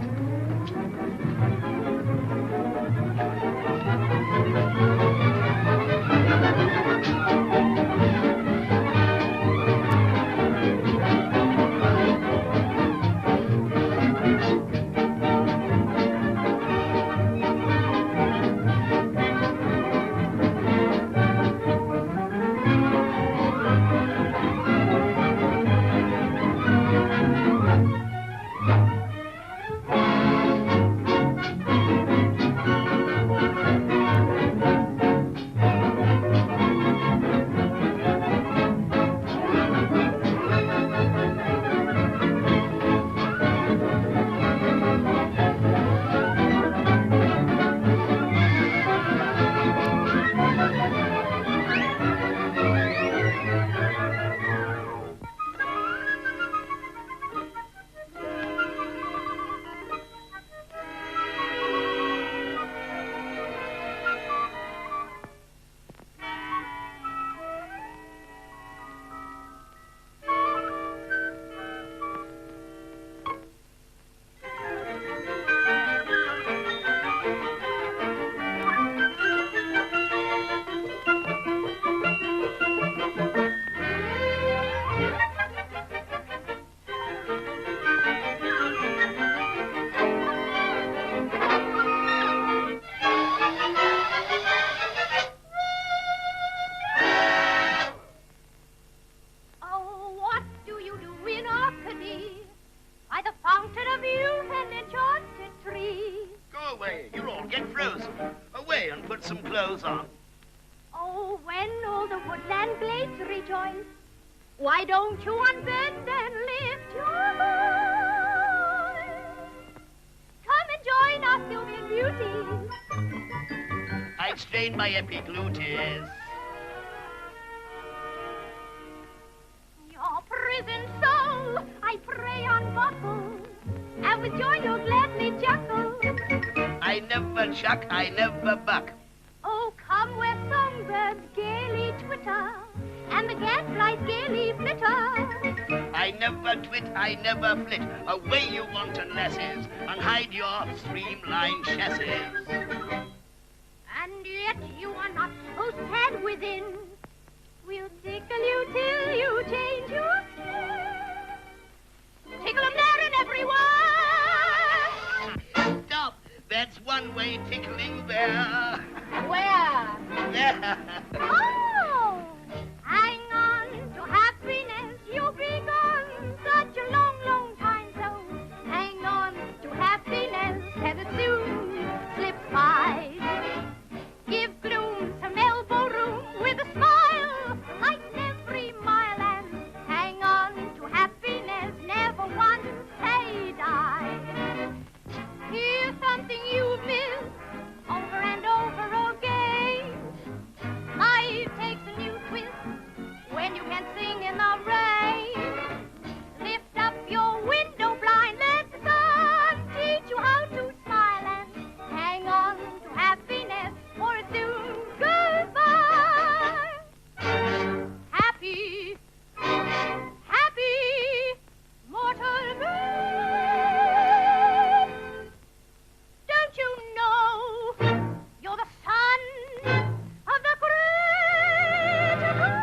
[SPEAKER 4] Oh, what do you do in Arcady? By the fountain of youth and enchanted tree.
[SPEAKER 2] Go away. You'll all get frozen. Away and put some clothes on.
[SPEAKER 4] Oh, when all the woodland glades rejoice, why don't you unbend and lift your voice? Come and join our Sylvan beauties.
[SPEAKER 2] I've strained my epiglottis.
[SPEAKER 4] Your brazen soul, I prey on buckle, and with joy you'll gladly chuckle.
[SPEAKER 2] I never chuck, I never buck.
[SPEAKER 4] Oh, come where songbirds gaily twitter, and the gadflies gaily flitter.
[SPEAKER 2] I never twit, I never flit. Away you wanton lasses, and hide your streamlined chassis.
[SPEAKER 4] And yet you are not so sad within. We'll tickle you till you change your skin. Tickle 'em there and everyone.
[SPEAKER 2] Stop! That's one way tickling there.
[SPEAKER 4] Where?
[SPEAKER 2] There.
[SPEAKER 4] Oh! Hang on to happiness you've begun such a long, long time so. Hang on to happiness and it soon slips by. Give gloom some elbow room with a smile, lighten every mile and hang on to happiness, never once say die. Here's something you've missed over and over again. Life takes a new twist when you can sing in the rain. Lift up your window blind, let the sun teach you how to smile and hang on to happiness for it's soon goodbye. Happy, happy, mortal man. Don't you know you're the son of the great God?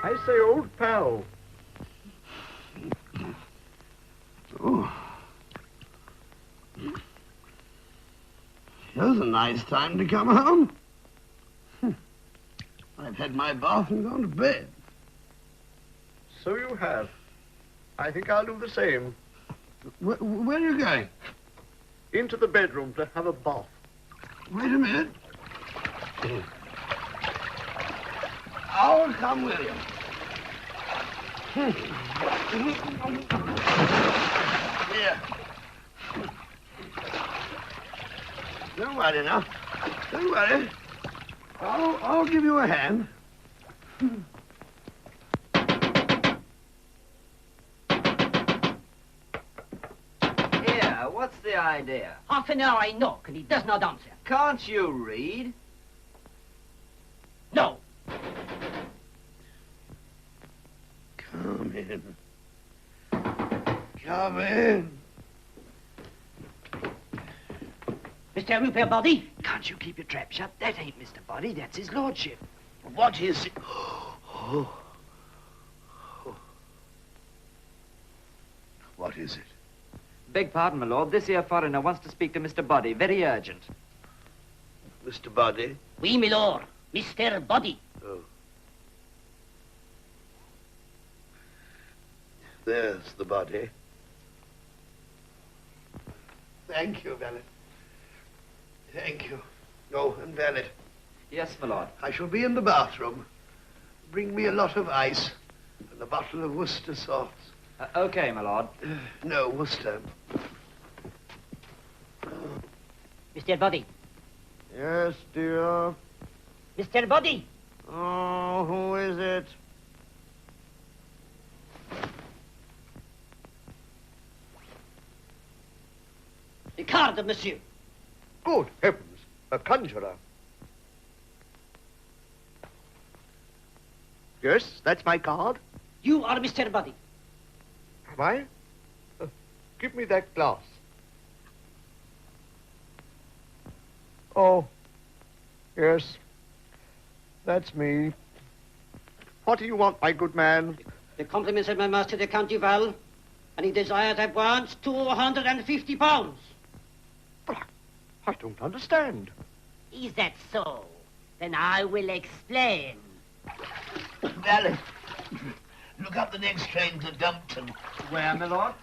[SPEAKER 9] I say, old pal.
[SPEAKER 2] Oh. Here's a nice time to come home. I've had my bath and gone to bed.
[SPEAKER 9] So you have. I think I'll do the same.
[SPEAKER 2] Where are you going?
[SPEAKER 9] Into the bedroom to have a bath.
[SPEAKER 2] Wait a minute. I'll come with you. Here. Don't worry now. Don't worry. I'll give you a hand.
[SPEAKER 10] Here, what's the idea?
[SPEAKER 8] Half an hour I knock and he does not answer.
[SPEAKER 10] Can't you read?
[SPEAKER 8] No.
[SPEAKER 2] Come in. Come in.
[SPEAKER 8] Mr. Rupert Body?
[SPEAKER 3] Can't you keep your trap shut? That ain't Mr. Body, that's his lordship.
[SPEAKER 2] What is it? Oh. What is it?
[SPEAKER 10] Beg pardon, my lord. This here foreigner wants to speak to Mr. Body. Very urgent.
[SPEAKER 2] Mr. Body?
[SPEAKER 8] Oui, my lord. Mr. Body.
[SPEAKER 2] Oh. There's the body. Thank you, valet. Thank you. Oh, and valet.
[SPEAKER 10] Yes, my lord.
[SPEAKER 2] I shall be in the bathroom. Bring me a lot of ice and a bottle of Worcester sauce.
[SPEAKER 10] Okay, my lord.
[SPEAKER 2] No, Worcester.
[SPEAKER 8] Mr. Body.
[SPEAKER 9] Yes, dear.
[SPEAKER 8] Mr. Body.
[SPEAKER 9] Oh, who is it?
[SPEAKER 8] A card, monsieur.
[SPEAKER 9] Good heavens, a conjurer. Yes, that's my card.
[SPEAKER 8] You are Mr. Body.
[SPEAKER 9] Am I? Give me that glass. Oh, yes, that's me. What do you want, my good man?
[SPEAKER 8] The compliments of my master, the Count Duval, and he desires at once 250 pounds.
[SPEAKER 9] I don't understand.
[SPEAKER 8] Is that so? Then I will explain.
[SPEAKER 2] Valet, look up the next train to Dumpton.
[SPEAKER 10] Where, my lord?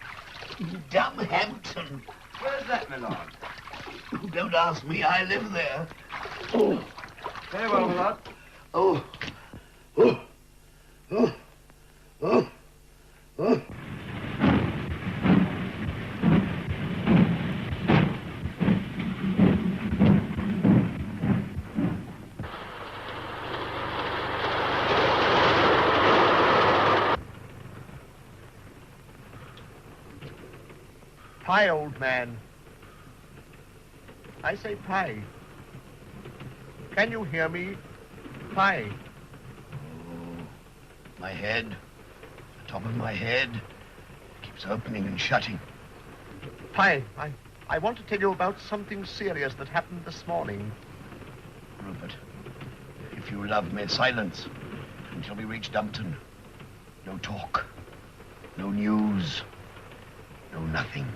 [SPEAKER 2] Dumphampton.
[SPEAKER 10] Where's that, my lord?
[SPEAKER 2] Don't ask me, I live there.
[SPEAKER 10] Very well, my lord.
[SPEAKER 2] Oh. Oh. Oh. Oh. Oh.
[SPEAKER 9] Pie, old man. I say pie. Can you hear me? Pie.
[SPEAKER 2] Oh, my head, the top of my head, keeps opening and shutting.
[SPEAKER 9] Pie, I want to tell you about something serious that happened this morning.
[SPEAKER 2] Rupert, if you love me, silence until we reach Dumpton. No talk, no news, no nothing.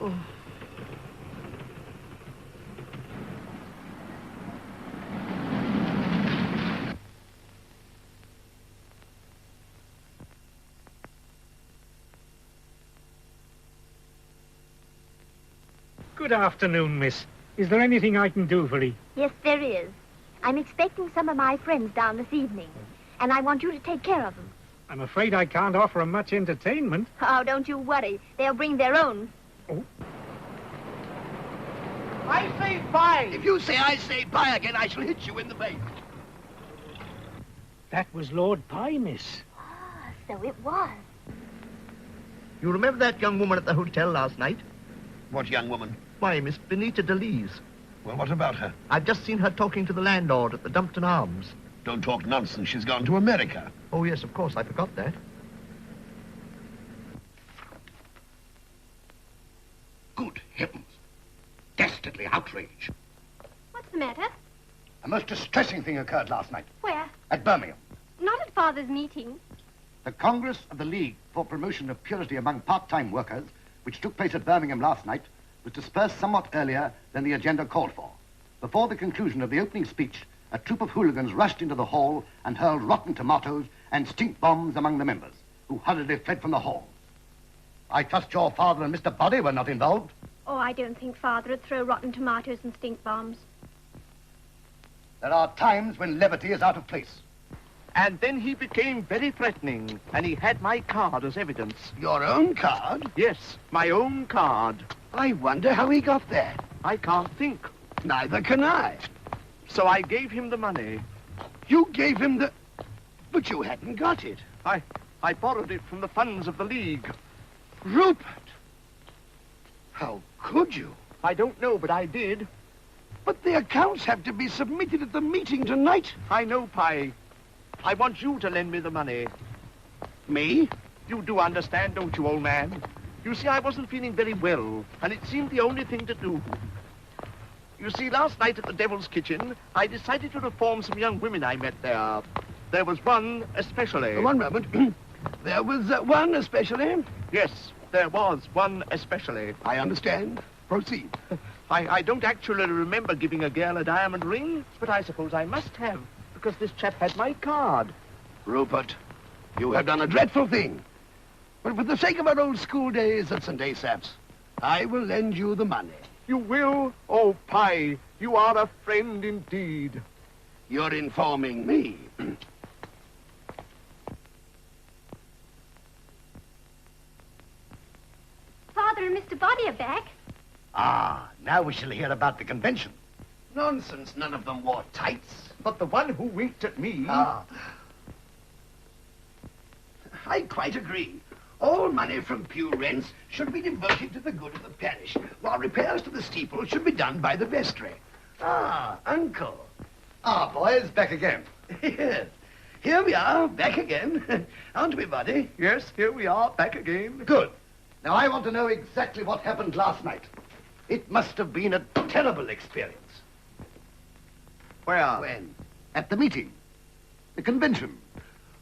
[SPEAKER 9] Oh.
[SPEAKER 11] Good afternoon, miss. Is there anything I can do for you?
[SPEAKER 4] Yes, there is. I'm expecting some of my friends down this evening, and I want you to take care of them.
[SPEAKER 11] I'm afraid I can't offer 'em much entertainment.
[SPEAKER 4] Oh, don't you worry. They'll bring their own.
[SPEAKER 11] Oh.
[SPEAKER 9] I say pie.
[SPEAKER 2] If you say I say pie again, I shall hit you in the face.
[SPEAKER 11] That was Lord Pye, miss.
[SPEAKER 4] Ah, so it was.
[SPEAKER 9] You remember that young woman at the hotel last night?
[SPEAKER 2] What young woman?
[SPEAKER 9] Why, Miss Benita DeLise.
[SPEAKER 2] Well, what about her?
[SPEAKER 9] I've just seen her talking to the landlord at the Dumpton Arms.
[SPEAKER 2] Don't talk nonsense. She's gone to America.
[SPEAKER 9] Oh, yes, of course. I forgot that.
[SPEAKER 1] Good heavens. Dastardly outrage.
[SPEAKER 4] What's the matter?
[SPEAKER 1] A most distressing thing occurred last night
[SPEAKER 4] Where?
[SPEAKER 1] at Birmingham.
[SPEAKER 4] Not at Father's meeting.
[SPEAKER 1] The Congress of the League for Promotion of Purity Among Part-Time Workers, which took place at Birmingham last night, was dispersed somewhat earlier than the agenda called for. Before the conclusion of the opening speech, a troop of hooligans rushed into the hall and hurled rotten tomatoes and stink bombs among the members, who hurriedly fled from the hall. I trust your father and Mr. Body were not involved.
[SPEAKER 4] Oh, I don't think Father would throw rotten tomatoes and stink bombs.
[SPEAKER 1] There are times when levity is out of place.
[SPEAKER 9] And then he became very threatening, and he had my card as evidence.
[SPEAKER 2] Your own card?
[SPEAKER 9] Yes, my own card.
[SPEAKER 2] I wonder how he got that.
[SPEAKER 9] I can't think.
[SPEAKER 2] Neither can I.
[SPEAKER 9] So I gave him the money.
[SPEAKER 2] You gave him the... But you hadn't got it.
[SPEAKER 9] I borrowed it from the funds of the League.
[SPEAKER 2] Rupert! How could you?
[SPEAKER 9] I don't know, but I did.
[SPEAKER 2] But the accounts have to be submitted at the meeting tonight.
[SPEAKER 9] I know, Pye. I want you to lend me the money.
[SPEAKER 2] Me?
[SPEAKER 9] You do understand, don't you, old man? You see, I wasn't feeling very well, and it seemed the only thing to do. You see, last night at the Devil's Kitchen, I decided to reform some young women I met there. There was one especially.
[SPEAKER 2] One moment. There was one especially?
[SPEAKER 9] Yes, there was one especially.
[SPEAKER 2] I understand. Proceed.
[SPEAKER 9] I don't actually remember giving a girl a diamond ring, but I suppose I must have, because this chap had my card.
[SPEAKER 2] Rupert, you have done a dreadful thing. But for the sake of our old school days at St. Asaph's, I will lend you the money.
[SPEAKER 9] You will? Oh, Pye, you are a friend indeed.
[SPEAKER 2] You're informing me.
[SPEAKER 4] Father and Mr. Body are back.
[SPEAKER 1] Ah, now we shall hear about the convention.
[SPEAKER 2] Nonsense, none of them wore tights.
[SPEAKER 9] But the one who winked at me...
[SPEAKER 2] Ah. I quite agree. All money from pew rents should be devoted to the good of the parish, while repairs to the steeple should be done by the vestry.
[SPEAKER 1] Ah, Uncle. Ah, boys, back again.
[SPEAKER 2] Yes. Here we are, back again. Aren't we, Buddy?
[SPEAKER 9] Yes, here we are, back again.
[SPEAKER 1] Good. Now, I want to know exactly what happened last night. It must have been a terrible experience.
[SPEAKER 9] Where?
[SPEAKER 2] When?
[SPEAKER 1] At the meeting. The convention.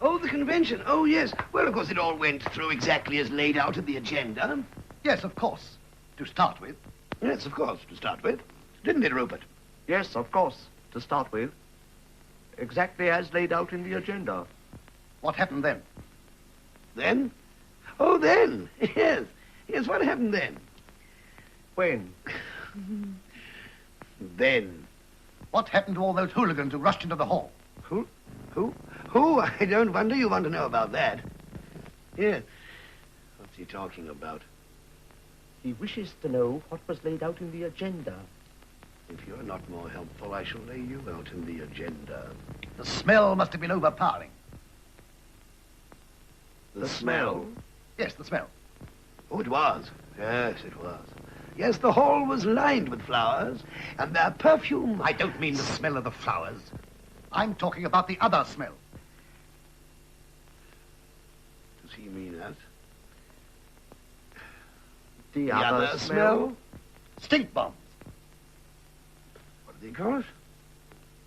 [SPEAKER 2] Oh, the convention. Oh, yes. Well, of course, it all went through exactly as laid out in the agenda.
[SPEAKER 1] Yes, of course. To start with.
[SPEAKER 2] Yes, of course, to start with. Didn't it, Rupert?
[SPEAKER 9] Yes, of course, to start with. Exactly as laid out in the agenda.
[SPEAKER 1] What happened then?
[SPEAKER 2] Then? Oh, then. Yes. Yes, what happened then?
[SPEAKER 9] When?
[SPEAKER 2] Then.
[SPEAKER 1] What happened to all those hooligans who rushed into the hall?
[SPEAKER 2] Who? Who? I don't wonder you want to know about that. Yes. What's he talking about?
[SPEAKER 9] He wishes to know what was laid out in the agenda.
[SPEAKER 2] If you're not more helpful, I shall lay you out in the agenda.
[SPEAKER 1] The smell must have been overpowering.
[SPEAKER 2] The smell?
[SPEAKER 1] Yes, the smell.
[SPEAKER 2] Oh, it was. Yes, it was. Yes, the hall was lined with flowers, and their perfume...
[SPEAKER 1] I don't mean the smell of the flowers. I'm talking about the other smell.
[SPEAKER 2] Does he mean that?
[SPEAKER 9] The other smell?
[SPEAKER 1] Stink bombs.
[SPEAKER 2] What did he call it?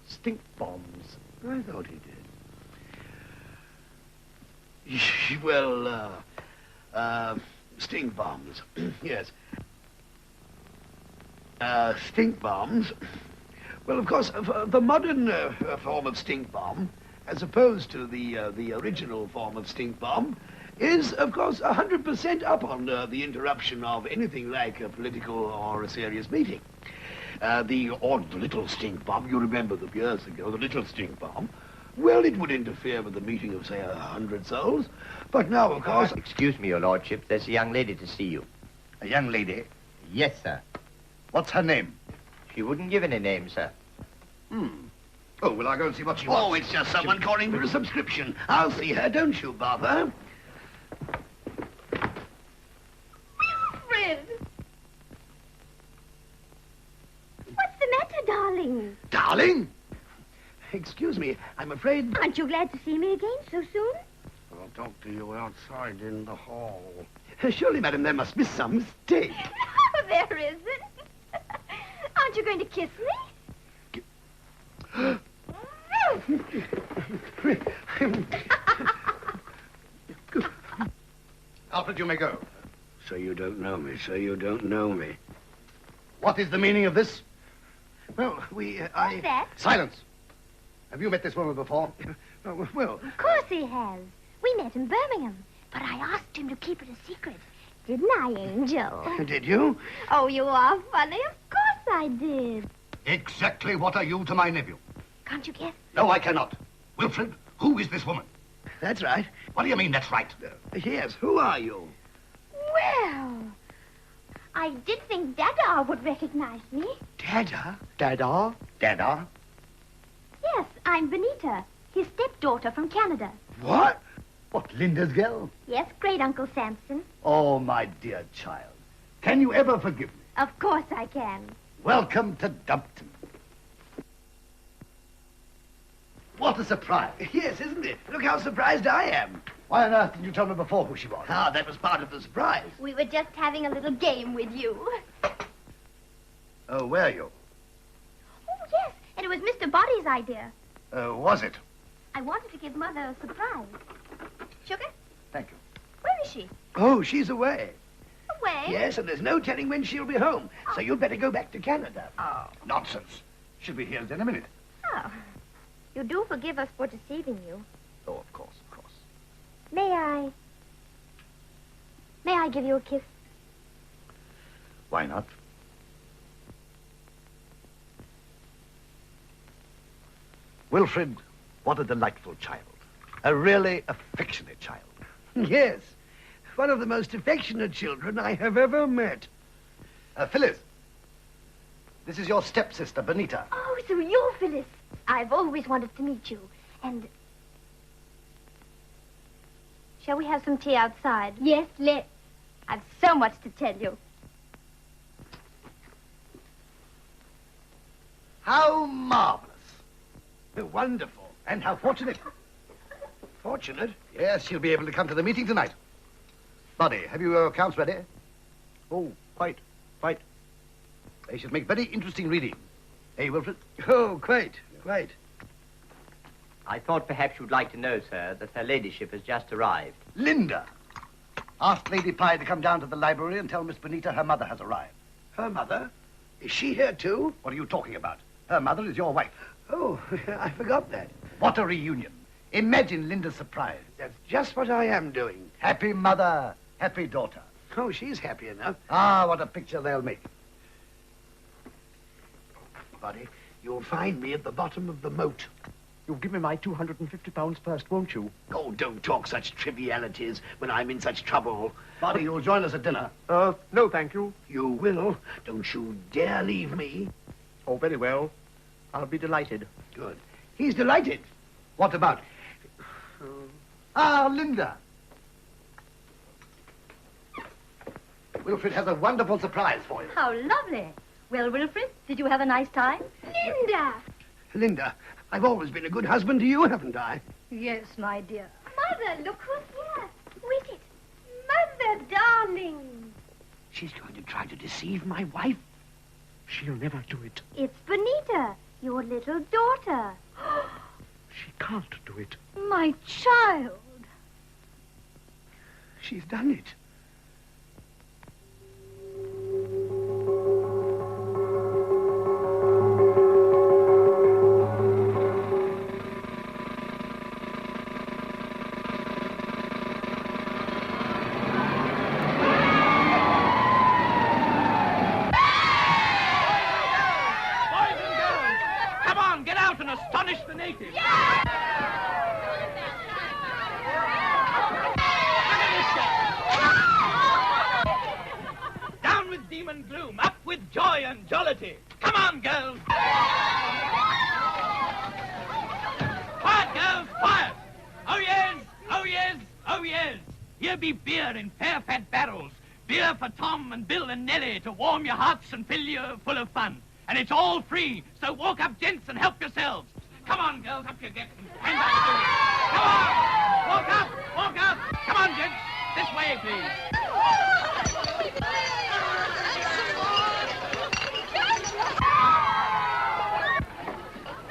[SPEAKER 9] Stink bombs.
[SPEAKER 2] I thought he did. Well, stink bombs. Yes. Stink bombs. Well, of course, the modern form of stink bomb, as opposed to the original form of stink bomb, is, of course, 100% up on the interruption of anything like a political or a serious meeting. The odd little stink bomb, you remember them years ago, the little stink bomb, well, it would interfere with the meeting of, say, 100 souls. But now, of course...
[SPEAKER 12] Excuse me, your lordship, there's a young lady to see you.
[SPEAKER 1] A young lady?
[SPEAKER 12] Yes, sir.
[SPEAKER 1] What's her name?
[SPEAKER 12] She wouldn't give any name, sir.
[SPEAKER 1] Oh, well, I'll go and see what she wants.
[SPEAKER 2] Oh, it's just someone calling for a subscription. I'll see her, don't you bother.
[SPEAKER 4] Wilfred! What's the matter, darling?
[SPEAKER 1] Darling?
[SPEAKER 2] Excuse me, I'm afraid...
[SPEAKER 4] Aren't you glad to see me again so soon?
[SPEAKER 9] I'll talk to you outside in the hall.
[SPEAKER 2] Surely, madam, there must be some mistake.
[SPEAKER 4] No, there isn't. Aren't you going to kiss me?
[SPEAKER 1] Alfred, you may go.
[SPEAKER 2] So you don't know me, so you don't know me.
[SPEAKER 1] What is the meaning of this?
[SPEAKER 2] Well,
[SPEAKER 4] What's that?
[SPEAKER 1] Silence. Have you met this woman before?
[SPEAKER 2] Well...
[SPEAKER 4] Of course he has. We met in Birmingham, but I asked him to keep it a secret. Didn't I, Angel?
[SPEAKER 2] Did you?
[SPEAKER 4] Oh, you are funny. Of course I did.
[SPEAKER 1] Exactly what are you to my nephew?
[SPEAKER 4] Can't you guess?
[SPEAKER 1] No, I cannot. Wilfred, who is this woman?
[SPEAKER 2] That's right.
[SPEAKER 1] What do you mean, that's right?
[SPEAKER 2] Yes, who are you?
[SPEAKER 4] Well, I did think Dada would recognize me.
[SPEAKER 2] Dada?
[SPEAKER 9] Dada?
[SPEAKER 1] Dada?
[SPEAKER 4] Yes, I'm Benita, his stepdaughter from Canada.
[SPEAKER 2] What?
[SPEAKER 1] What, Linda's girl?
[SPEAKER 4] Yes, great-uncle Samson.
[SPEAKER 1] Oh, my dear child. Can you ever forgive me?
[SPEAKER 4] Of course I can.
[SPEAKER 1] Welcome to Dumpton. What a surprise.
[SPEAKER 2] Yes, isn't it? Look how surprised I am.
[SPEAKER 1] Why on earth didn't you tell me before who she was?
[SPEAKER 2] Ah, that was part of the surprise.
[SPEAKER 4] We were just having a little game with you.
[SPEAKER 1] Oh, were you?
[SPEAKER 4] Oh, yes, and it was Mr. Body's idea.
[SPEAKER 1] Was it?
[SPEAKER 4] I wanted to give Mother a surprise. Sugar?
[SPEAKER 1] Thank you.
[SPEAKER 4] Where is she?
[SPEAKER 2] Oh, she's away.
[SPEAKER 4] Away?
[SPEAKER 2] Yes, and there's no telling when she'll be home. So you'd better go back to Canada.
[SPEAKER 1] Oh, nonsense. She'll be here in a minute.
[SPEAKER 4] Oh. You do forgive us for deceiving you.
[SPEAKER 1] Oh, of course, of course.
[SPEAKER 4] May I give you a kiss?
[SPEAKER 1] Why not? Wilfred, what a delightful child. A really affectionate child.
[SPEAKER 2] Yes, one of the most affectionate children I have ever met.
[SPEAKER 1] Phyllis, this is your stepsister, Benita.
[SPEAKER 4] Oh, so you're Phyllis. I've always wanted to meet you. And... shall we have some tea outside? Yes, let's. I've so much to tell you.
[SPEAKER 1] How marvelous.
[SPEAKER 2] Wonderful.
[SPEAKER 1] And how fortunate.
[SPEAKER 2] Fortunate?
[SPEAKER 1] Yes, she'll be able to come to the meeting tonight. Buddy, have you your accounts ready?
[SPEAKER 9] Oh, quite.
[SPEAKER 1] They should make very interesting reading. Eh, Wilfred?
[SPEAKER 2] Oh, quite.
[SPEAKER 12] I thought perhaps you'd like to know, sir, that her ladyship has just arrived.
[SPEAKER 1] Linda, ask Lady Pye to come down to the library and tell Miss Benita her mother has arrived.
[SPEAKER 2] Her mother? Is she here too?
[SPEAKER 1] What are you talking about? Her mother is your wife.
[SPEAKER 2] Oh, I forgot that.
[SPEAKER 1] What a reunion. Imagine Linda's surprise.
[SPEAKER 2] That's just what I am doing.
[SPEAKER 1] Happy mother, happy daughter.
[SPEAKER 2] Oh, she's happy enough.
[SPEAKER 1] Ah, what a picture they'll make.
[SPEAKER 2] Buddy, you'll find me at the bottom of the moat.
[SPEAKER 9] You'll give me my £250 first, won't you?
[SPEAKER 2] Oh, don't talk such trivialities when I'm in such trouble.
[SPEAKER 1] Buddy, you'll join us at dinner.
[SPEAKER 9] No, thank you.
[SPEAKER 2] You will. Don't you dare leave me.
[SPEAKER 9] Oh, very well. I'll be delighted.
[SPEAKER 2] Good. He's delighted.
[SPEAKER 1] What about? Linda. Wilfred has a wonderful surprise for you.
[SPEAKER 7] How lovely. Well, Wilfred, did you have a nice time?
[SPEAKER 4] Linda!
[SPEAKER 2] Linda, I've always been a good husband to you, haven't I?
[SPEAKER 7] Yes, my dear.
[SPEAKER 4] Mother, look who's here. Wicket. Mother, darling.
[SPEAKER 2] She's going to try to deceive my wife.
[SPEAKER 9] She'll never do it.
[SPEAKER 4] It's Benita, your little daughter.
[SPEAKER 9] She can't do it.
[SPEAKER 7] My child.
[SPEAKER 2] She's done it.
[SPEAKER 6] Astonish the natives! Down with demon gloom, up with joy and jollity. Come on, girls! Quiet, girls, quiet! Oh, yes, oh, yes, oh, yes! Here be beer in fair fat barrels. Beer for Tom and Bill and Nellie to warm your hearts and fill you full of fun. And it's all free, so walk up, gents, and help yourselves. Come on, girls, up you get. Stand up, come on! Walk up, walk up! Come on, gents, this way, please.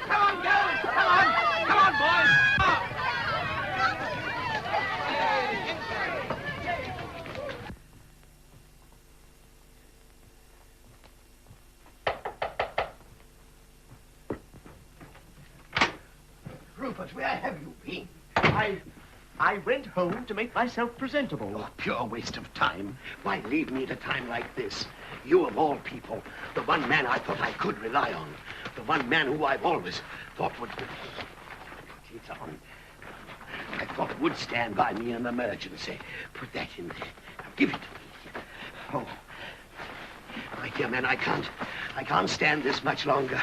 [SPEAKER 6] Come on, girls, come on, boys!
[SPEAKER 2] Rupert, where have you been?
[SPEAKER 9] I went home to make myself presentable.
[SPEAKER 2] Oh, pure waste of time. Why leave me at a time like this? You of all people, the one man I thought I could rely on, the one man who I've always thought would... It's on. I thought would stand by me in an emergency. Put that in there. Now give it to me. Oh, my dear man, I can't stand this much longer.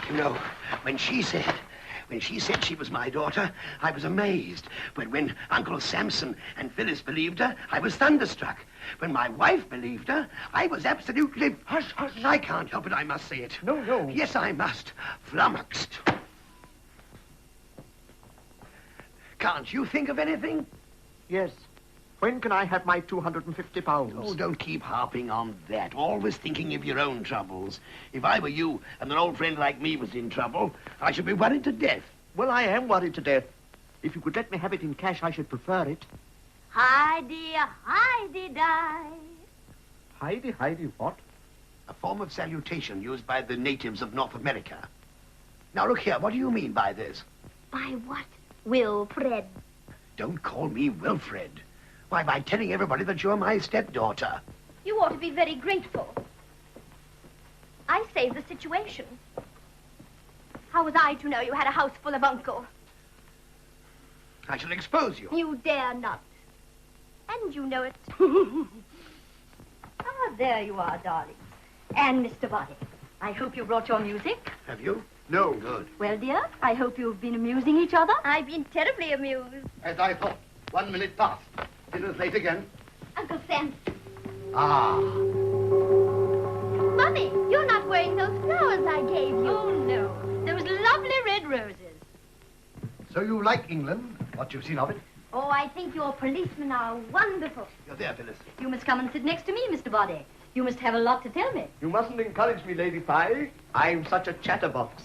[SPEAKER 2] You know, when she said she was my daughter, I was amazed. But when Uncle Samson and Phyllis believed her, I was thunderstruck. When my wife believed her, I was absolutely... Hush, hush. I can't help it, I must say it.
[SPEAKER 9] No, no.
[SPEAKER 2] Yes, I must. Flummoxed. Can't you think of anything?
[SPEAKER 9] Yes. When can I have my £250?
[SPEAKER 2] Oh, don't keep harping on that. Always thinking of your own troubles. If I were you and an old friend like me was in trouble, I should be worried to death.
[SPEAKER 9] Well, I am worried to death. If you could let me have it in cash, I should prefer it.
[SPEAKER 4] Heidi, Heidi, die.
[SPEAKER 9] Heidi, Heidi, what?
[SPEAKER 2] A form of salutation used by the natives of North America. Now, look here, what do you mean by this?
[SPEAKER 4] By what? Wilfred.
[SPEAKER 2] Don't call me Wilfred. Why, by telling everybody that you're my stepdaughter.
[SPEAKER 4] You ought to be very grateful. I saved the situation. How was I to know you had a house full of uncle?
[SPEAKER 2] I shall expose you.
[SPEAKER 4] You dare not. And you know it.
[SPEAKER 7] Ah, there you are, darling. And Mr. Body, I hope you brought your music.
[SPEAKER 2] Have you? No. Good.
[SPEAKER 7] Well, dear, I hope you've been amusing each other.
[SPEAKER 4] I've been terribly amused.
[SPEAKER 1] As I thought. 1 minute past. Dinner's late again.
[SPEAKER 4] Uncle Sam.
[SPEAKER 1] Ah.
[SPEAKER 4] Mummy, you're not wearing those flowers I gave you.
[SPEAKER 7] Oh, no. Those lovely red roses.
[SPEAKER 1] So you like England? What you've seen of it?
[SPEAKER 4] Oh, I think your policemen are wonderful.
[SPEAKER 2] You're there, Phyllis.
[SPEAKER 7] You must come and sit next to me, Mr. Body. You must have a lot to tell me.
[SPEAKER 9] You mustn't encourage me, Lady Pye. I'm such a chatterbox.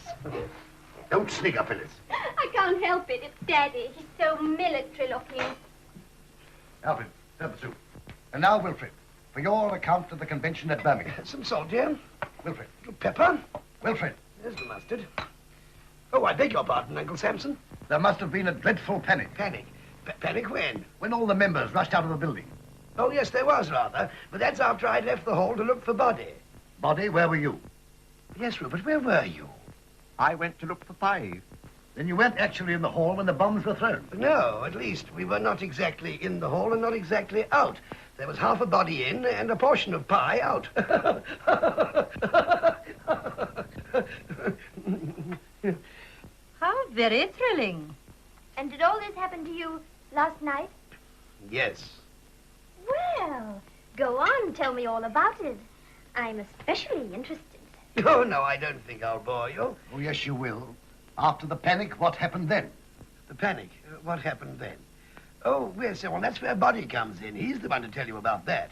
[SPEAKER 1] Don't snigger, Phyllis.
[SPEAKER 4] I can't help it. It's Daddy. He's so military looking.
[SPEAKER 1] Alfred, serve the soup. And now, Wilfred, for your account of the convention at Birmingham.
[SPEAKER 2] Some salt, dear.
[SPEAKER 1] Wilfred.
[SPEAKER 2] Pepper.
[SPEAKER 1] Wilfred.
[SPEAKER 2] There's the mustard. Oh, I beg your pardon, Uncle Samson.
[SPEAKER 1] There must have been a dreadful panic.
[SPEAKER 2] Panic? Panic when?
[SPEAKER 1] When all the members rushed out of the building.
[SPEAKER 2] Oh, yes, there was, rather. But that's after I'd left the hall to look for Body.
[SPEAKER 1] Body, where were you?
[SPEAKER 2] Yes, Rupert, where were you?
[SPEAKER 9] I went to look for Pye.
[SPEAKER 1] Then you weren't actually in the hall when the bombs were thrown?
[SPEAKER 2] No, at least we were not exactly in the hall and not exactly out. There was half a body in and a portion of Pye out.
[SPEAKER 7] How very thrilling.
[SPEAKER 4] And did all this happen to you last night?
[SPEAKER 2] Yes.
[SPEAKER 4] Well, go on, tell me all about it. I'm especially interested.
[SPEAKER 2] Oh, no, I don't think I'll bore you.
[SPEAKER 1] Oh, yes, you will. After the panic, what happened then?
[SPEAKER 2] The panic? What happened then? Oh, yes, well, that's where Body comes in. He's the one to tell you about that.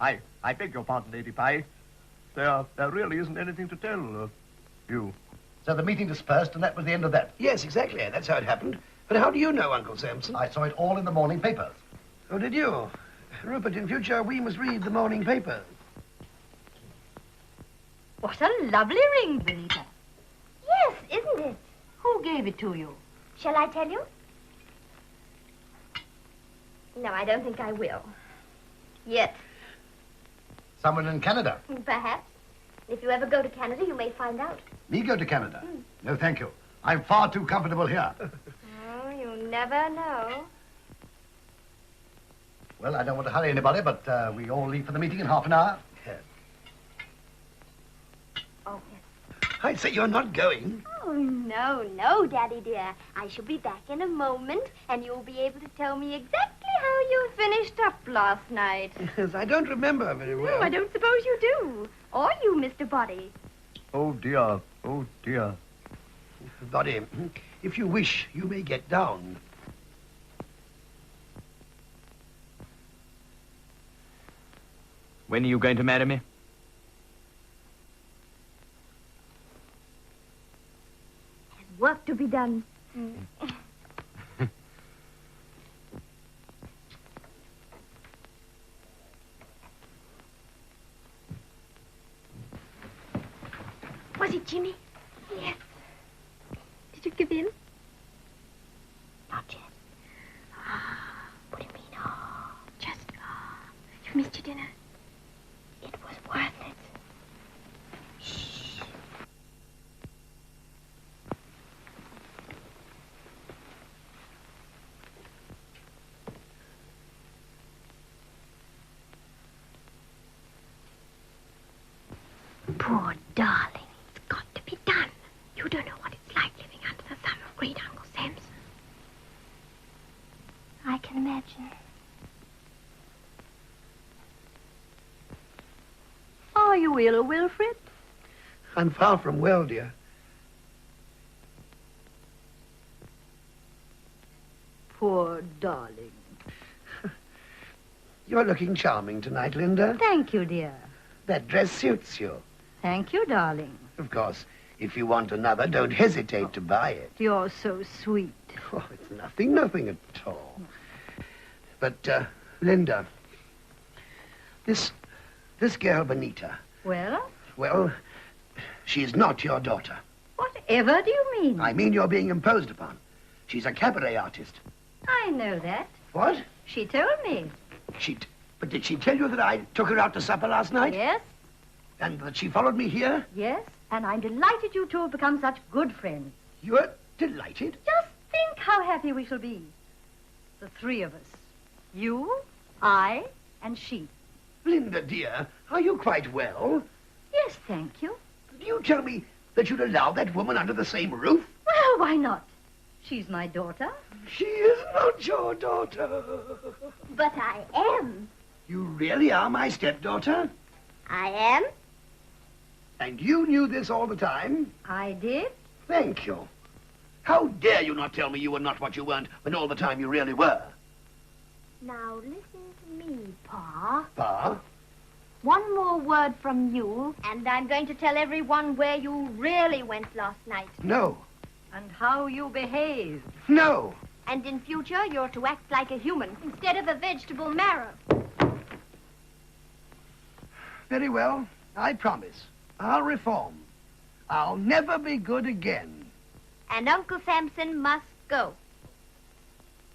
[SPEAKER 9] I beg your pardon, Lady Pye. There really isn't anything to tell you.
[SPEAKER 1] So the meeting dispersed, and that was the end of that?
[SPEAKER 2] Yes, exactly. That's how it happened. But how do you know, Uncle Samson?
[SPEAKER 1] I saw it all in the morning papers.
[SPEAKER 2] Oh, did you? Rupert, in future, we must read the morning papers.
[SPEAKER 7] What a lovely ring, Benita.
[SPEAKER 4] Yes, isn't it?
[SPEAKER 7] Who gave it to you?
[SPEAKER 4] Shall I tell you? No, I don't think I will. Yet.
[SPEAKER 1] Someone in Canada?
[SPEAKER 4] Perhaps. If you ever go to Canada, you may find out.
[SPEAKER 1] Me go to Canada? No, thank you. I'm far too comfortable here.
[SPEAKER 4] Oh, you never know.
[SPEAKER 1] Well, I don't want to hurry anybody, but we all leave for the meeting in half an hour.
[SPEAKER 4] Oh, yes.
[SPEAKER 2] I say you're not going.
[SPEAKER 4] Oh, no, Daddy dear. I shall be back in a moment, and you'll be able to tell me exactly how you finished up last night.
[SPEAKER 2] Yes, I don't remember very well.
[SPEAKER 4] No, I don't suppose you do. Or you, Mr. Body.
[SPEAKER 9] Oh, dear. Oh, dear.
[SPEAKER 2] Body, if you wish, you may get down.
[SPEAKER 12] When are you going to marry me?
[SPEAKER 4] There's work to be done. Was it Jimmy? Yes. Did you give in? Not yet. What do you mean, Just, you missed your dinner. It was worth it. Shh. Poor darling. It's got to be done. You don't know what it's like living under the thumb of great Uncle Samson. I can imagine.
[SPEAKER 7] Are you ill, Wilfred?
[SPEAKER 2] I'm far from well, dear.
[SPEAKER 7] Poor darling.
[SPEAKER 2] You're looking charming tonight, Linda.
[SPEAKER 7] Thank you, dear.
[SPEAKER 2] That dress suits you.
[SPEAKER 7] Thank you, darling.
[SPEAKER 2] Of course, if you want another, don't hesitate to buy it.
[SPEAKER 7] You're so sweet.
[SPEAKER 2] Oh, it's nothing at all. But, Linda, this girl, Benita,
[SPEAKER 7] Well,
[SPEAKER 2] she's not your daughter.
[SPEAKER 7] whatever do you mean?
[SPEAKER 2] I mean you're being imposed upon. She's a cabaret artist.
[SPEAKER 7] I know that.
[SPEAKER 2] What?
[SPEAKER 7] She told me.
[SPEAKER 2] But did she tell you that I took her out to supper last night?
[SPEAKER 7] Yes,
[SPEAKER 2] And that she followed me here?
[SPEAKER 7] yes, and I'm delighted you two have become such good friends.
[SPEAKER 2] You're delighted?
[SPEAKER 7] Just think how happy we shall be. The three of us. You, I, and she.
[SPEAKER 2] Linda, dear, are you quite well?
[SPEAKER 7] Yes, thank you.
[SPEAKER 2] Do you tell me that you'd allow that woman under the same roof?
[SPEAKER 7] Well, why not? She's my daughter.
[SPEAKER 2] She is not your daughter.
[SPEAKER 4] But I am.
[SPEAKER 2] You really are my stepdaughter?
[SPEAKER 4] I am.
[SPEAKER 2] And you knew this all the time?
[SPEAKER 7] I did.
[SPEAKER 2] Thank you. How dare you not tell me you were not what you weren't when all the time you really were?
[SPEAKER 4] Now listen to me, Pa.
[SPEAKER 2] Pa?
[SPEAKER 4] One more word from you, and I'm going to tell everyone where you really went last night.
[SPEAKER 2] No.
[SPEAKER 7] And how you behaved.
[SPEAKER 2] No.
[SPEAKER 4] And in future, you're to act like a human instead of a vegetable marrow.
[SPEAKER 2] Very well. I promise. I'll reform. I'll never be good again.
[SPEAKER 4] And Uncle Samson must go.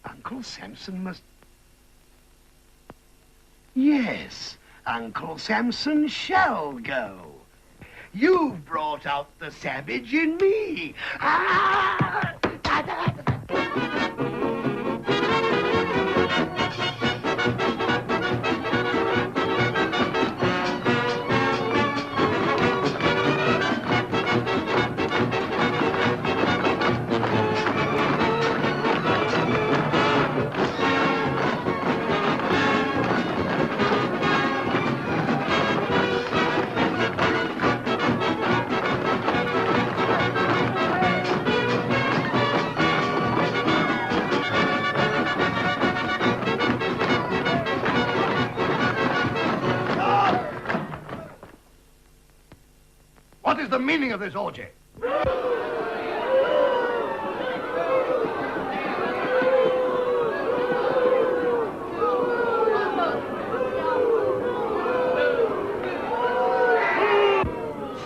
[SPEAKER 2] Uncle Samson must... Yes, Uncle Samson shall go. You've brought out the savage in me. Ah!
[SPEAKER 1] What is the meaning of this orgy?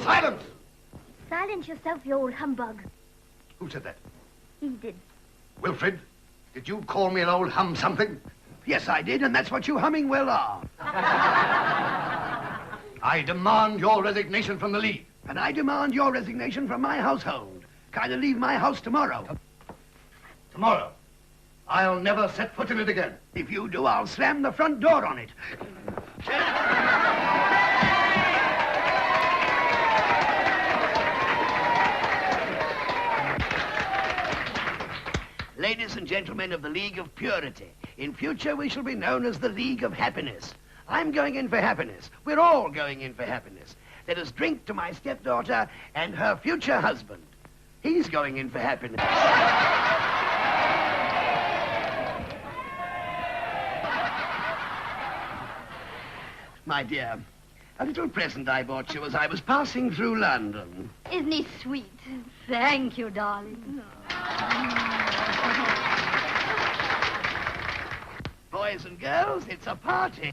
[SPEAKER 1] Silence!
[SPEAKER 4] Silence yourself, you old humbug.
[SPEAKER 1] Who said that?
[SPEAKER 4] He did.
[SPEAKER 1] Wilfred, did you call me an old hum something?
[SPEAKER 2] Yes, I did, and that's what you humming well are.
[SPEAKER 1] I demand your resignation from the League.
[SPEAKER 2] And I demand your resignation from my household. Kind of leave my house tomorrow.
[SPEAKER 1] Tomorrow. I'll never set foot in it again.
[SPEAKER 2] If you do, I'll slam the front door on it. Ladies and gentlemen of the League of Purity, in future we shall be known as the League of Happiness. I'm going in for happiness. We're all going in for happiness. Let us drink to my stepdaughter and her future husband. He's going in for happiness. My dear, a little present I bought you as I was passing through London.
[SPEAKER 4] Isn't he sweet?
[SPEAKER 7] Thank you, darling.
[SPEAKER 2] Boys and girls, it's a party.